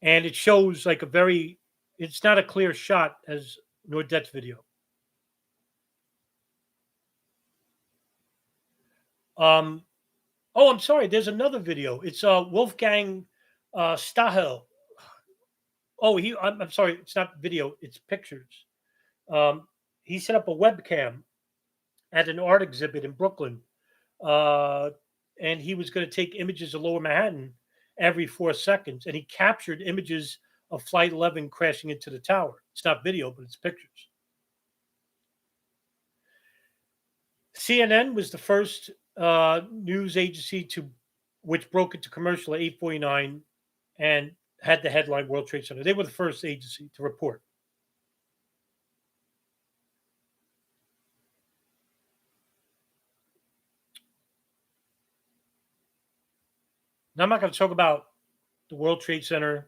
And it shows like it's not a clear shot as Nordet's video. I'm sorry. There's another video. It's Wolfgang Stahel. I'm sorry. It's not video. It's pictures. He set up a webcam at an art exhibit in Brooklyn, and he was going to take images of Lower Manhattan every 4 seconds, and he captured images of Flight 11 crashing into the tower. It's not video, but it's pictures. CNN was the first news agency which broke into commercial at 8:49 and had the headline World Trade Center. They were the first agency to report. Now, I'm not going to talk about the World Trade Center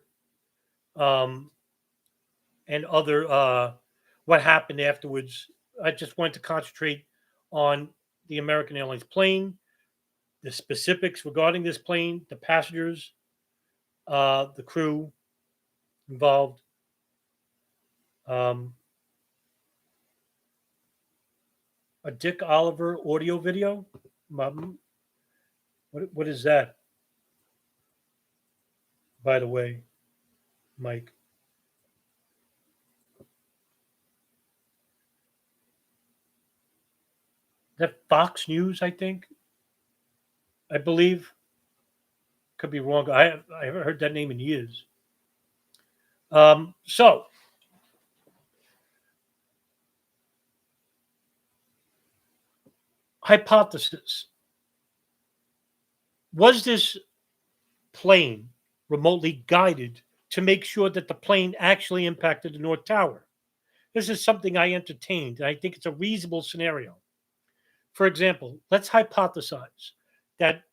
and other what happened afterwards. I just wanted to concentrate on the American Airlines plane, the specifics regarding this plane, the passengers, the crew involved. A Dick Oliver audio video. What is that? By the way, Mike. That Fox News, I think. I believe. Could be wrong. I haven't heard that name in years. So, hypothesis. Was this plane remotely guided to make sure that the plane actually impacted the North Tower? This is something I entertained, and I think it's a reasonable scenario. For example, let's hypothesize that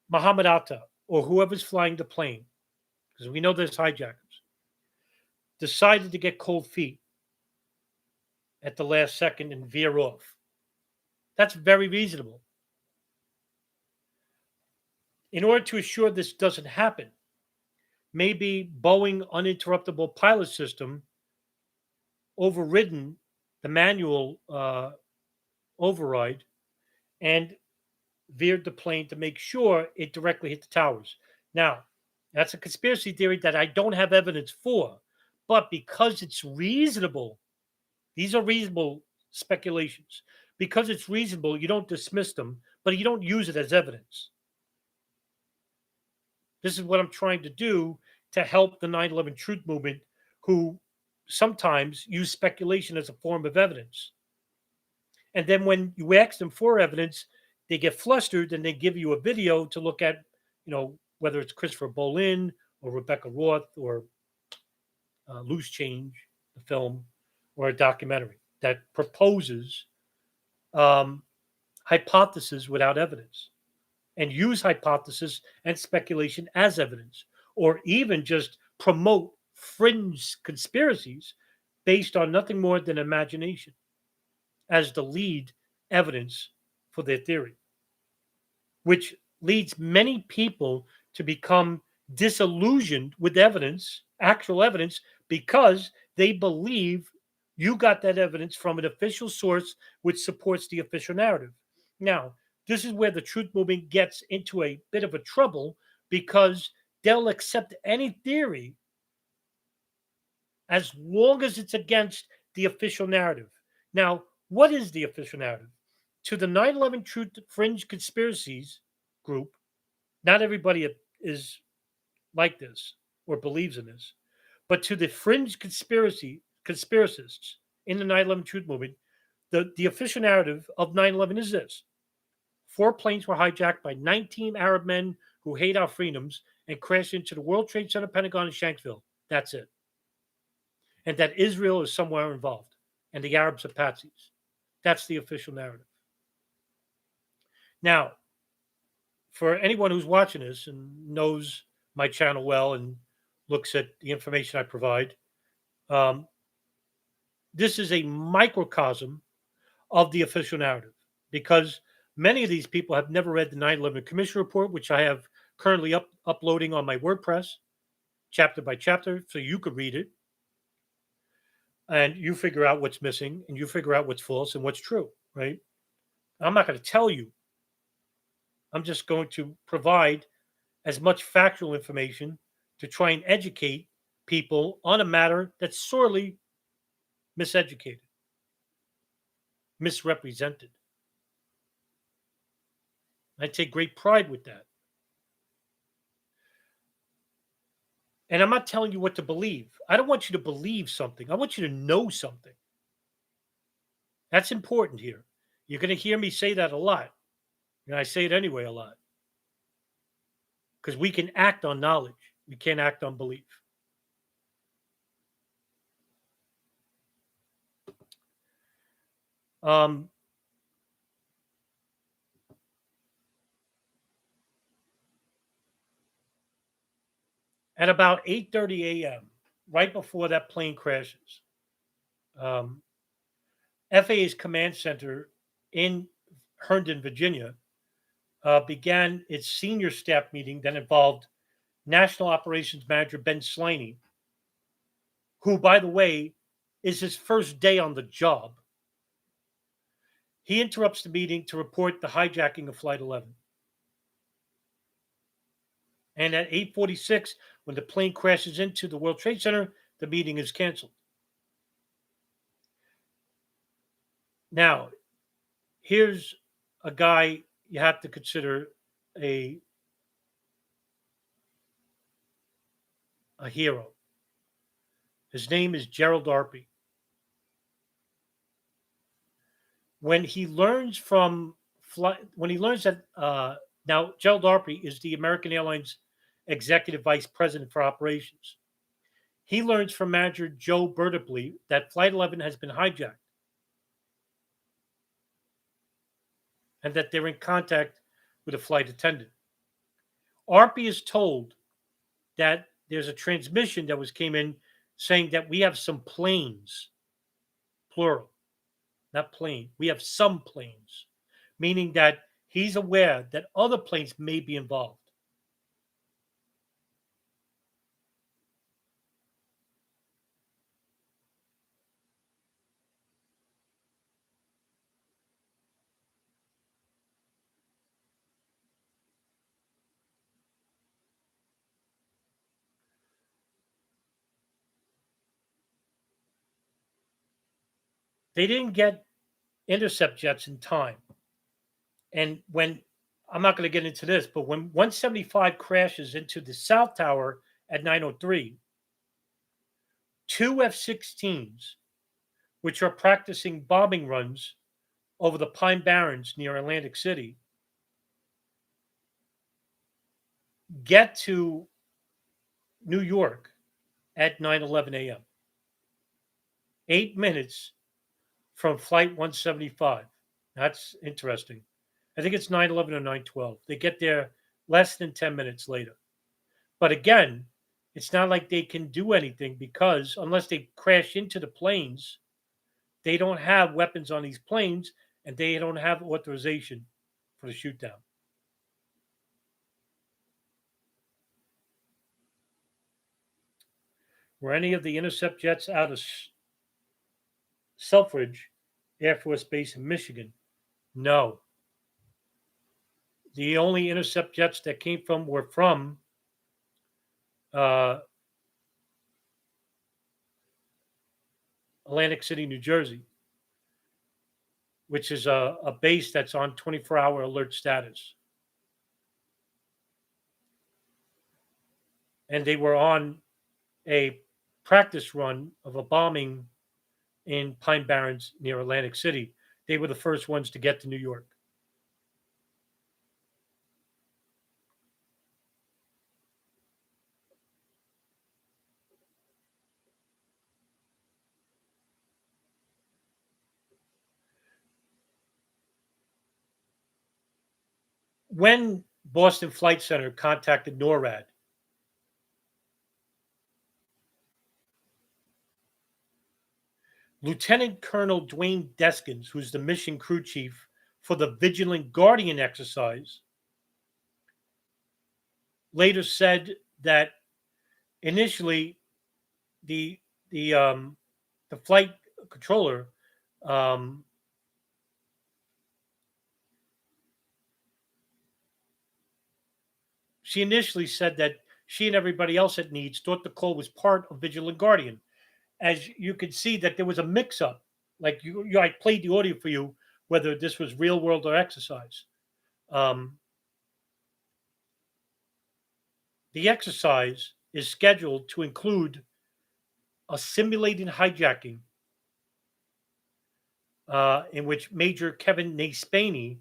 Mohammed Atta or whoever's flying the plane, because we know there's hijackers, decided to get cold feet at the last second and veer off. That's very reasonable. In order to assure this doesn't happen, maybe Boeing uninterruptible pilot system overridden the manual override and veered the plane to make sure it directly hit the towers. Now, that's a conspiracy theory that I don't have evidence for, but because it's reasonable, these are reasonable speculations. Because it's reasonable, you don't dismiss them, but you don't use it as evidence. This is what I'm trying to do to help the 9/11 truth movement, who sometimes use speculation as a form of evidence. And then when you ask them for evidence, they get flustered and they give you a video to look at, whether it's Christopher Bolin or Rebecca Roth or Loose Change, the film, or a documentary that proposes hypotheses without evidence, and use hypothesis and speculation as evidence, or even just promote fringe conspiracies based on nothing more than imagination as the lead evidence for their theory, which leads many people to become disillusioned with evidence, actual evidence, because they believe you got that evidence from an official source which supports the official narrative. Now, this is where the truth movement gets into a bit of a trouble because they'll accept any theory as long as it's against the official narrative. Now, what is the official narrative? To the 9/11 Truth Fringe Conspiracies group, not everybody is like this or believes in this, but to the fringe conspiracists in the 9/11 Truth Movement, the official narrative of 9/11 is this: 4 planes were hijacked by 19 Arab men who hate our freedoms and crashed into the World Trade Center, Pentagon, and Shanksville. That's it. And that Israel is somewhere involved, and the Arabs are patsies. That's the official narrative. Now, for anyone who's watching this and knows my channel well and looks at the information I provide, this is a microcosm of the official narrative because many of these people have never read the 9/11 Commission Report, which I have currently uploading on my WordPress, chapter by chapter, so you could read it. And you figure out what's missing and you figure out what's false and what's true, right? I'm not going to tell you. I'm just going to provide as much factual information to try and educate people on a matter that's sorely miseducated, misrepresented. I take great pride with that. And I'm not telling you what to believe. I don't want you to believe something. I want you to know something. That's important here. You're going to hear me say that a lot. And I say it anyway a lot. Because we can act on knowledge. We can't act on belief. At about 8:30 a.m., right before that plane crashes, FAA's command center in Herndon, Virginia, began its senior staff meeting that involved National Operations Manager Ben Slaney, who, by the way, is his first day on the job. He interrupts the meeting to report the hijacking of Flight 11. And at 8:46, when the plane crashes into the World Trade Center, the meeting is canceled. Now, here's a guy you have to consider a hero. His name is Gerald Arpey. When he learns that now Gerald Arpey is the American Airlines Executive Vice President for Operations. He learns from manager Joe Bertabley that Flight 11 has been hijacked and that they're in contact with a flight attendant. Arpey is told that there's a transmission that came in saying that we have some planes, plural, not plane. We have some planes, meaning that he's aware that other planes may be involved. They didn't get intercept jets in time. And when, I'm not going to get into this, but when 175 crashes into the South Tower at 9:03, 2 F-16s, which are practicing bombing runs over the Pine Barrens near Atlantic City, get to New York at 9:11 a.m. 8 minutes from Flight 175. That's interesting. I think it's 9:11 or 9:12. They get there less than 10 minutes later. But again, it's not like they can do anything because unless they crash into the planes, they don't have weapons on these planes and they don't have authorization for the shoot down. Were any of the intercept jets out of Selfridge Air Force Base in Michigan? No. The only intercept jets that came from were from Atlantic City, New Jersey, which is a base that's on 24-hour alert status. And they were on a practice run of a bombing in Pine Barrens near Atlantic City. They were the first ones to get to New York. When Boston Flight Center contacted NORAD, Lieutenant Colonel Dwayne Deskins, who's the mission crew chief for the Vigilant Guardian exercise, later said that initially the flight controller she initially said that she and everybody else at Needs thought the call was part of Vigilant Guardian. As you could see that there was a mix-up. Like I played the audio for you, whether this was real world or exercise. The exercise is scheduled to include a simulated hijacking in which Major Kevin Naspaney,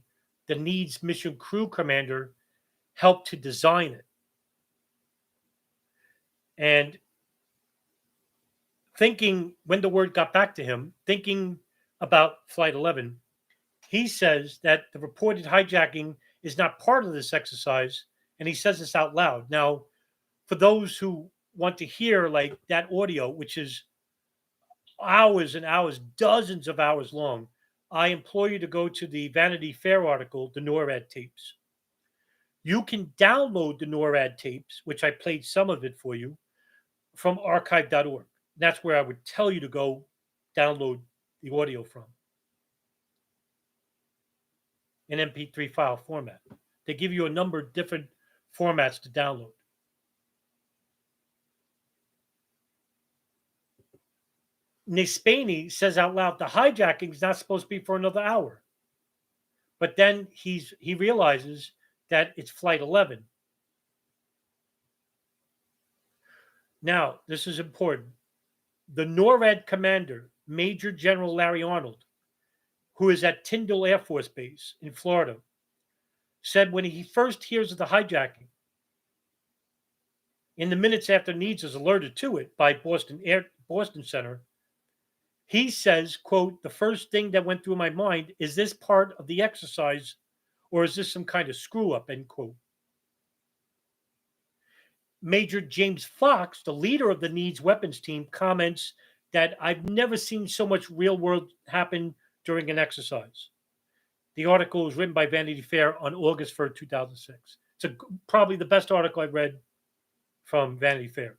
the Needs mission crew commander, helped to design it. And thinking, when the word got back to him, thinking about Flight 11, he says that the reported hijacking is not part of this exercise, and he says this out loud. Now, for those who want to hear like that audio, which is hours and hours, dozens of hours long, I implore you to go to the Vanity Fair article, the NORAD tapes. You can download the NORAD tapes, which I played some of it for you, from archive.org. That's where I would tell you to go download the audio from in MP3 file format. They give you a number of different formats to download. Naspaney says out loud, the hijacking is not supposed to be for another hour. But then he realizes that it's Flight 11. Now, this is important. The NORAD commander, Major General Larry Arnold, who is at Tyndall Air Force Base in Florida, said when he first hears of the hijacking, in the minutes after Needs is alerted to it by Boston Center, he says, quote, the first thing that went through my mind, is this part of the exercise or is this some kind of screw up, end quote. Major James Fox, the leader of the Needs weapons team, comments that I've never seen so much real world happen during an exercise. The article was written by Vanity Fair on August 1st, 2006. It's probably the best article I've read from Vanity Fair.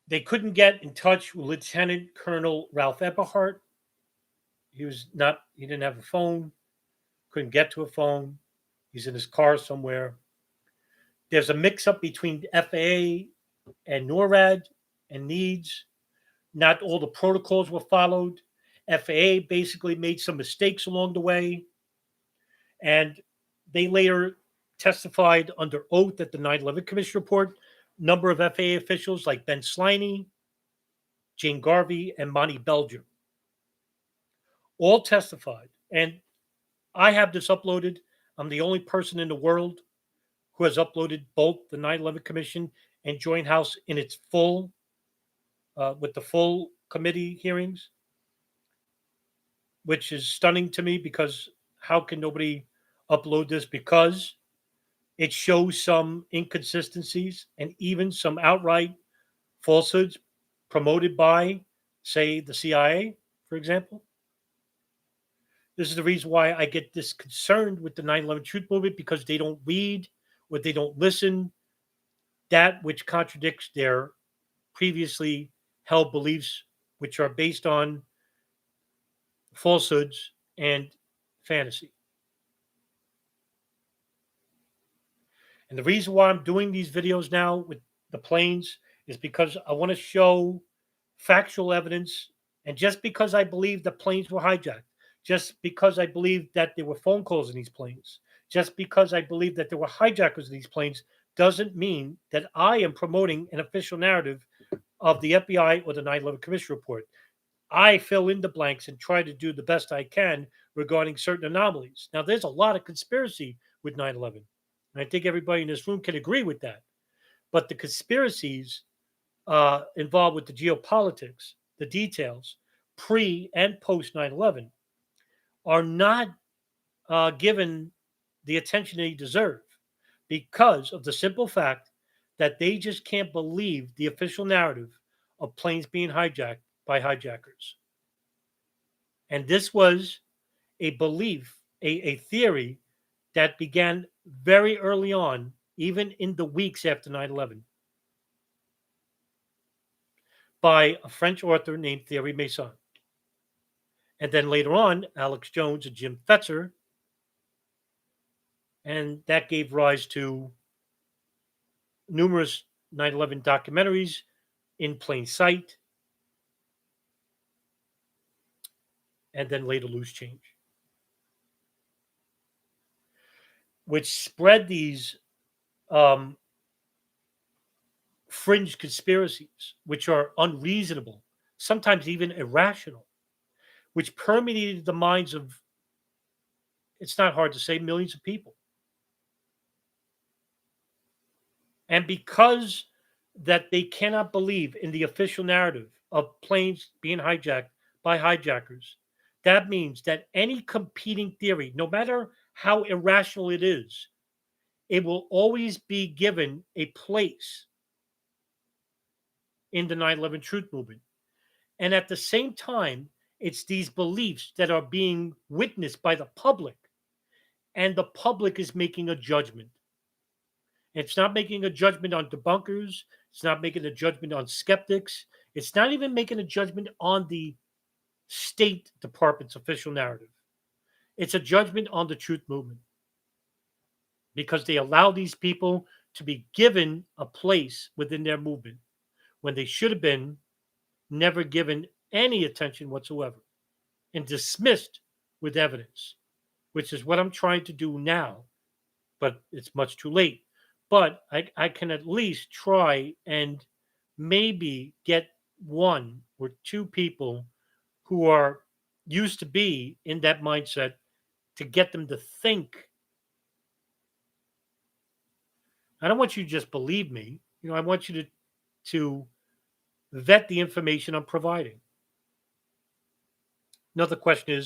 They couldn't get in touch with Lieutenant Colonel Ralph Eberhardt. He didn't have a phone, couldn't get to a phone. He's in his car somewhere. There's a mix-up between FAA and NORAD and Needs. Not all the protocols were followed. FAA basically made some mistakes along the way. And they later testified under oath at the 9/11 Commission report. Number of FAA officials like Ben Sliney, Jane Garvey, and Monty Belger all testified. And I have this uploaded. I'm the only person in the world who has uploaded both the 9/11 Commission and Joint House in its full, with the full committee hearings, which is stunning to me because how can nobody upload this because it shows some inconsistencies and even some outright falsehoods promoted by, say, the CIA, for example. This is the reason why I get this concerned with the 9/11 Truth Movement, because they don't read or they don't listen that which contradicts their previously held beliefs, which are based on falsehoods and fantasy. And the reason why I'm doing these videos now with the planes is because I want to show factual evidence. And just because I believe the planes were hijacked, just because I believe that there were phone calls in these planes, just because I believe that there were hijackers in these planes, doesn't mean that I am promoting an official narrative of the FBI or the 9/11 Commission Report. I fill in the blanks and try to do the best I can regarding certain anomalies. Now, there's a lot of conspiracy with 9/11. And I think everybody in this room can agree with that. But the conspiracies involved with the geopolitics, the details, pre and post 9/11, are not given the attention they deserve because of the simple fact that they just can't believe the official narrative of planes being hijacked by hijackers. And this was a belief, a theory that began very early on, even in the weeks after 9/11, by a French author named Thierry Meyssan. And then later on, Alex Jones and Jim Fetzer. And that gave rise to numerous 9/11 documentaries, In Plain Sight, and then later Loose Change, which spread these fringe conspiracies, which are unreasonable, sometimes even irrational, which permeated the minds of, it's not hard to say, millions of people. And because that they cannot believe in the official narrative of planes being hijacked by hijackers, that means that any competing theory, no matter how irrational it is, it will always be given a place in the 9/11 Truth Movement. And at the same time, it's these beliefs that are being witnessed by the public, and the public is making a judgment. It's not making a judgment on debunkers. It's not making a judgment on skeptics. It's not even making a judgment on the State Department's official narrative. It's a judgment on the Truth Movement because they allow these people to be given a place within their movement when they should have been never given any attention whatsoever and dismissed with evidence, which is what I'm trying to do now, but it's much too late. But I can at least try and maybe get one or two people who are used to be in that mindset to get them to think. I don't want you to just believe me. I want you to vet the information I'm providing. Another question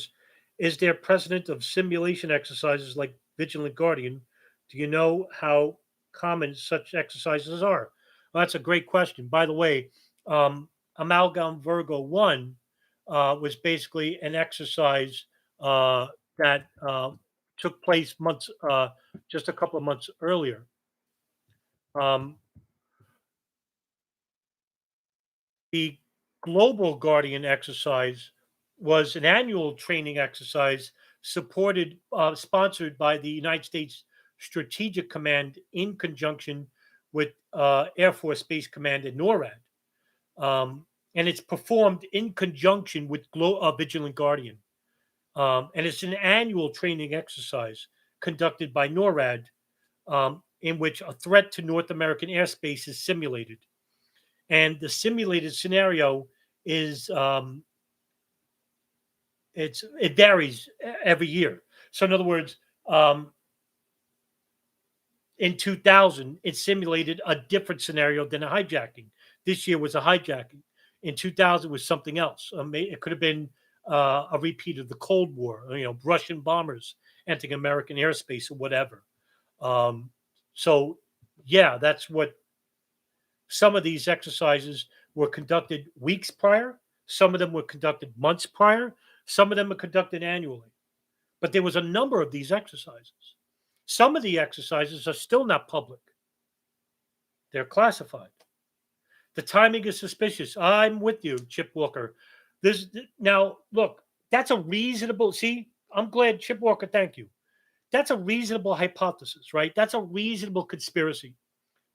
is there precedent of simulation exercises like Vigilant Guardian? Do you know how common such exercises are? Well, that's a great question. By the way, Amalgam Virgo 1 was basically an exercise that took place just a couple of months earlier. The Global Guardian exercise was an annual training exercise sponsored by the United States Strategic Command in conjunction with Air Force Space Command and NORAD. And it's performed in conjunction with Vigilant Guardian. And it's an annual training exercise conducted by NORAD in which a threat to North American airspace is simulated. And the simulated scenario is it varies every year. So in other words, in 2000, it simulated a different scenario than a hijacking. This year was a hijacking. In 2000 was something else. It could have been a repeat of the Cold War, Russian bombers entering American airspace or whatever. So, yeah, that's what some of these exercises were conducted weeks prior. Some of them were conducted months prior. Some of them were conducted annually. But there was a number of these exercises. Some of the exercises are still not public. They're classified. The timing is suspicious. I'm with you, Chip Walker. Now, look, that's a reasonable. See, I'm glad, Chip Walker. Thank you. That's a reasonable hypothesis, right? That's a reasonable conspiracy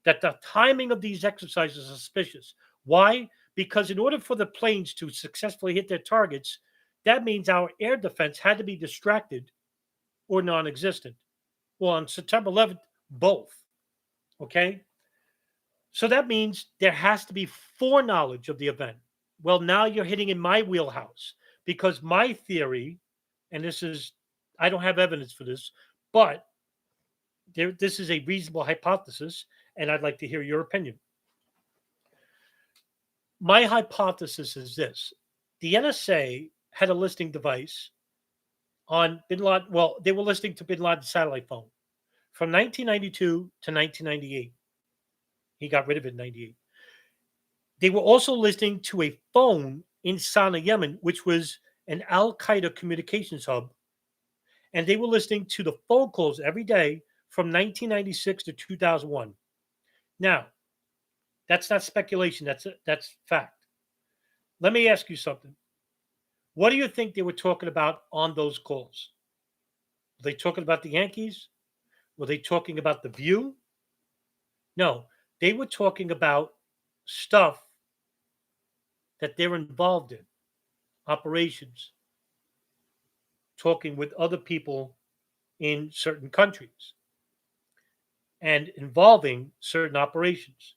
that the timing of these exercises is suspicious. Why? Because in order for the planes to successfully hit their targets, that means our air defense had to be distracted or non existent. Well, on September 11th, both. Okay. So that means there has to be foreknowledge of the event. Well, now you're hitting in my wheelhouse because my theory, and this is, I don't have evidence for this, but this is a reasonable hypothesis, and I'd like to hear your opinion. My hypothesis is this: the NSA had a listening device on Bin Laden. Well, they were listening to Bin Laden's satellite phone from 1992 to 1998. He got rid of it in 98. They were also listening to a phone in Sana'a, Yemen, which was an Al Qaeda communications hub. And they were listening to the phone calls every day from 1996 to 2001. Now, that's not speculation. That's fact. Let me ask you something. What do you think they were talking about on those calls? Were they talking about the Yankees? Were they talking about The View? No, they were talking about stuff that they're involved in, operations, talking with other people in certain countries, and involving certain operations.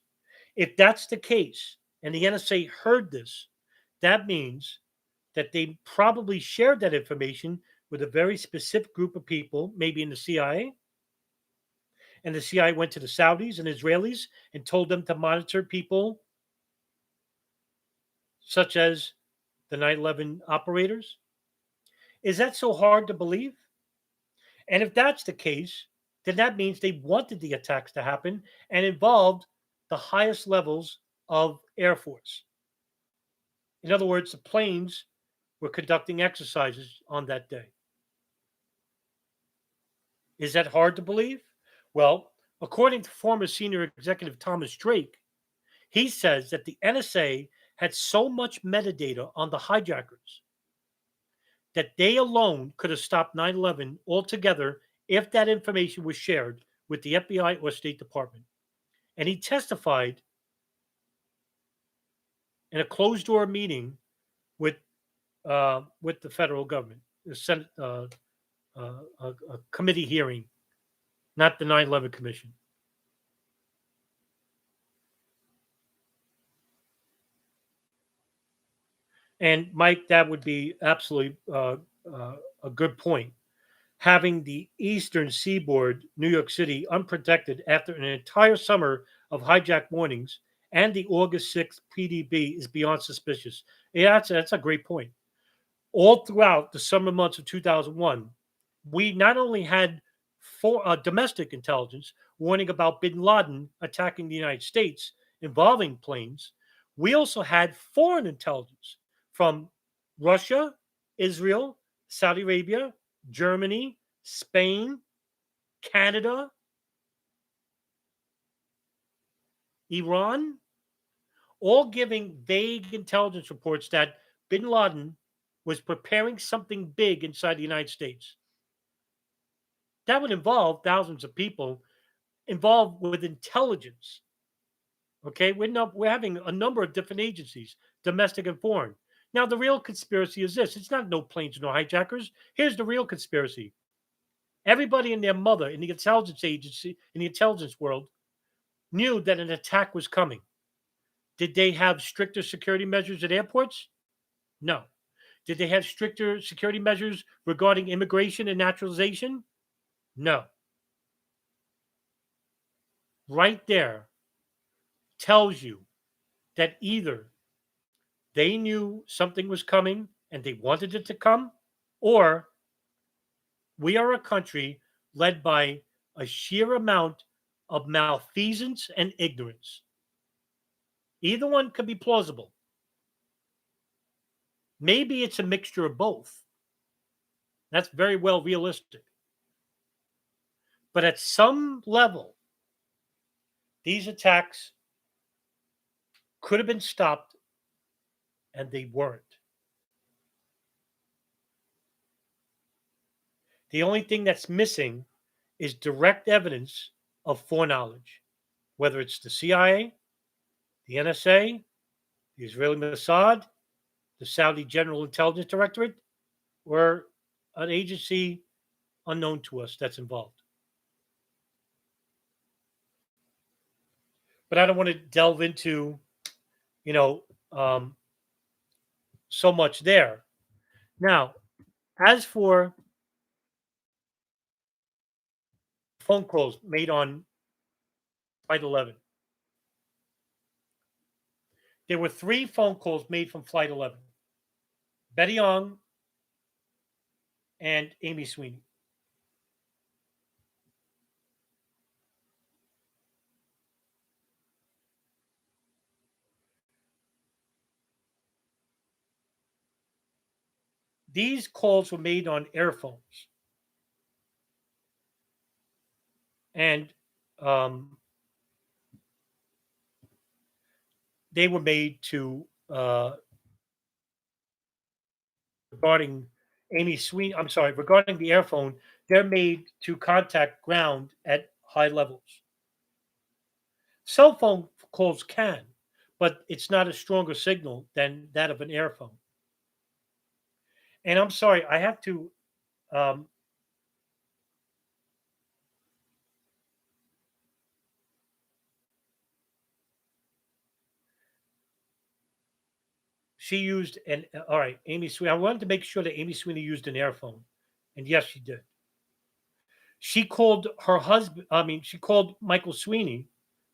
If that's the case, and the NSA heard this, that means that they probably shared that information with a very specific group of people, maybe in the CIA. And the CIA went to the Saudis and Israelis and told them to monitor people such as the 9/11 operators. Is that so hard to believe? And if that's the case, then that means they wanted the attacks to happen and involved the highest levels of Air Force. In other words, the planes were conducting exercises on that day. Is that hard to believe? Well, according to former senior executive Thomas Drake, he says that the NSA had so much metadata on the hijackers that they alone could have stopped 9/11 altogether if that information was shared with the FBI or State Department. And he testified in a closed door meeting with the federal government, the Senate, a committee hearing, not the 9/11 Commission. And Mike, that would be absolutely a good point. Having the eastern seaboard, New York City, unprotected after an entire summer of hijack warnings and the August 6th PDB is beyond suspicious. Yeah, that's a great point. All throughout the summer months of 2001, we not only had domestic intelligence warning about bin Laden attacking the United States involving planes, we also had foreign intelligence from Russia, Israel, Saudi Arabia, Germany, Spain, Canada, Iran, all giving vague intelligence reports that bin Laden was preparing something big inside the United States. That would involve thousands of people involved with intelligence. Okay, we're having a number of different agencies, domestic and foreign. Now, the real conspiracy is this: it's not no planes, no hijackers. Here's the real conspiracy: everybody and their mother in the intelligence agency, in the intelligence world, knew that an attack was coming. Did they have stricter security measures at airports? No. Did they have stricter security measures regarding immigration and naturalization? No. Right there tells you that either they knew something was coming and they wanted it to come, or We are a country led by a sheer amount of malfeasance and ignorance. Either one could be plausible. Maybe it's a mixture of both. That's very well realistic. But at some level, these attacks could have been stopped, and they weren't. The only thing that's missing is direct evidence of foreknowledge, whether it's the CIA, the NSA, the Israeli Mossad, the Saudi General Intelligence Directorate, or an agency unknown to us that's involved. But I don't want to delve into, you know, so much there. Now, as for phone calls made on Flight 11, there were 3 phone calls made from Flight 11. Betty Young and Amy Sweeney. These calls were made on airphones. And they were made to regarding Amy Sweeney. I'm sorry, regarding the airphone, they're made to contact ground at high levels. Cell phone calls can, but it's not a stronger signal than that of an airphone. And I'm sorry, I have to. She used an all right, Amy Sweeney. I wanted to make sure that Amy Sweeney used an airphone, and yes, she did. She called her husband. I mean, she called Michael Sweeney,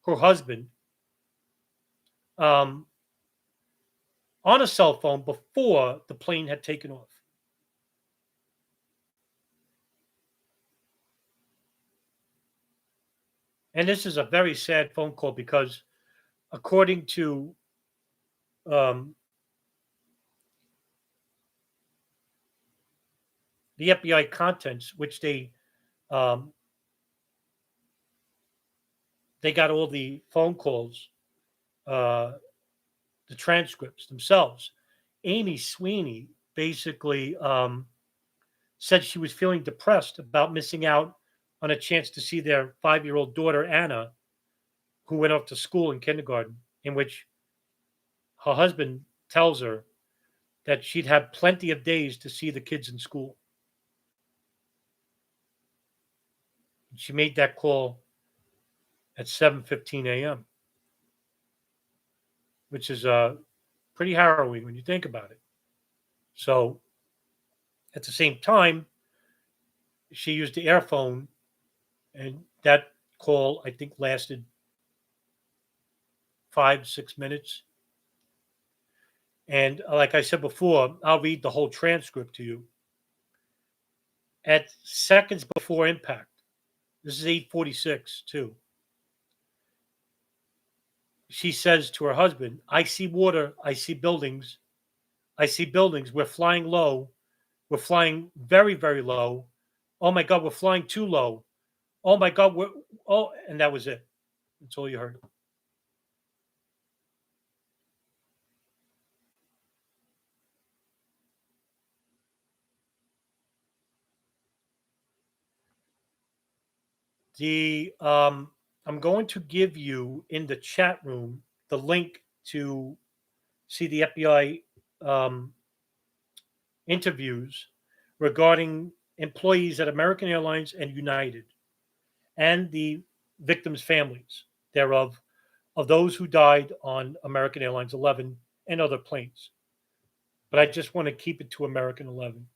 her husband, on a cell phone before the plane had taken off. And this is a very sad phone call because, according to the FBI contents, which they got all the phone calls, the transcripts themselves. Amy Sweeney basically said she was feeling depressed about missing out on a chance to see their 5-year-old daughter, Anna, who went off to school in kindergarten, in which her husband tells her that she'd have plenty of days to see the kids in school. She made that call at 7:15 a.m., which is pretty harrowing when you think about it. So, at the same time, she used the airphone, and that call, I think, lasted 5-6 minutes. And like I said before, I'll read the whole transcript to you. At seconds before impact, this is 8:46 too. She says to her husband, "I see water. I see buildings. I see buildings. We're flying low. We're flying very, very low. Oh my God, we're flying too low. Oh my God, and that was it. That's all you heard. I'm going to give you in the chat room the link to see the FBI interviews regarding employees at American Airlines and United, and the victims' families thereof, of those who died on American Airlines 11 and other planes. But I just want to keep it to American 11.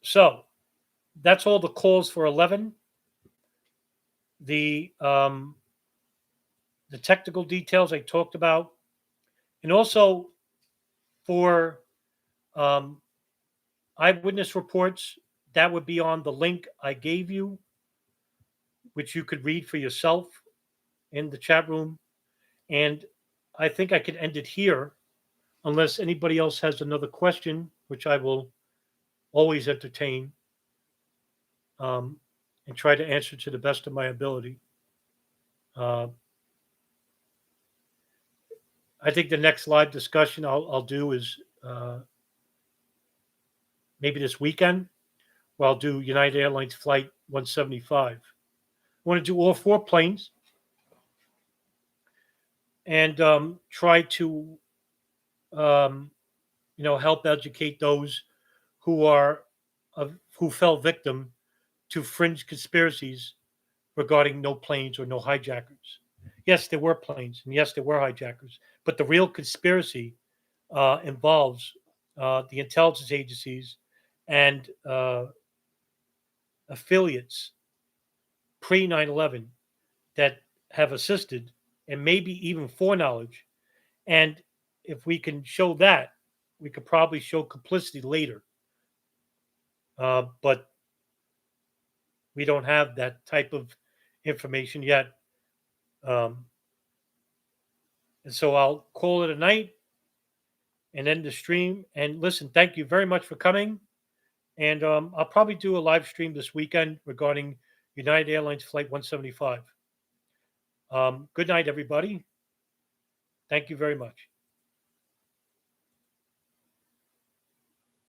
So that's all the calls for 11. The technical details I talked about. And also for eyewitness reports, that would be on the link I gave you, which you could read for yourself in the chat room. And I think I could end it here unless anybody else has another question, which I will always entertain and try to answer to the best of my ability. I think the next live discussion I'll do is maybe this weekend, where I'll do United Airlines Flight 175. I want to do all 4 planes and try to help educate those who are who fell victim to fringe conspiracies regarding no planes or no hijackers. Yes, there were planes, and yes, there were hijackers, but the real conspiracy involves the intelligence agencies and affiliates pre 9/11 that have assisted and maybe even foreknowledge. And if we can show that, we could probably show complicity later. But we don't have that type of information yet. And so I'll call it a night and end the stream. And listen, thank you very much for coming. And I'll probably do a live stream this weekend regarding United Airlines Flight 175. Good night, everybody. Thank you very much.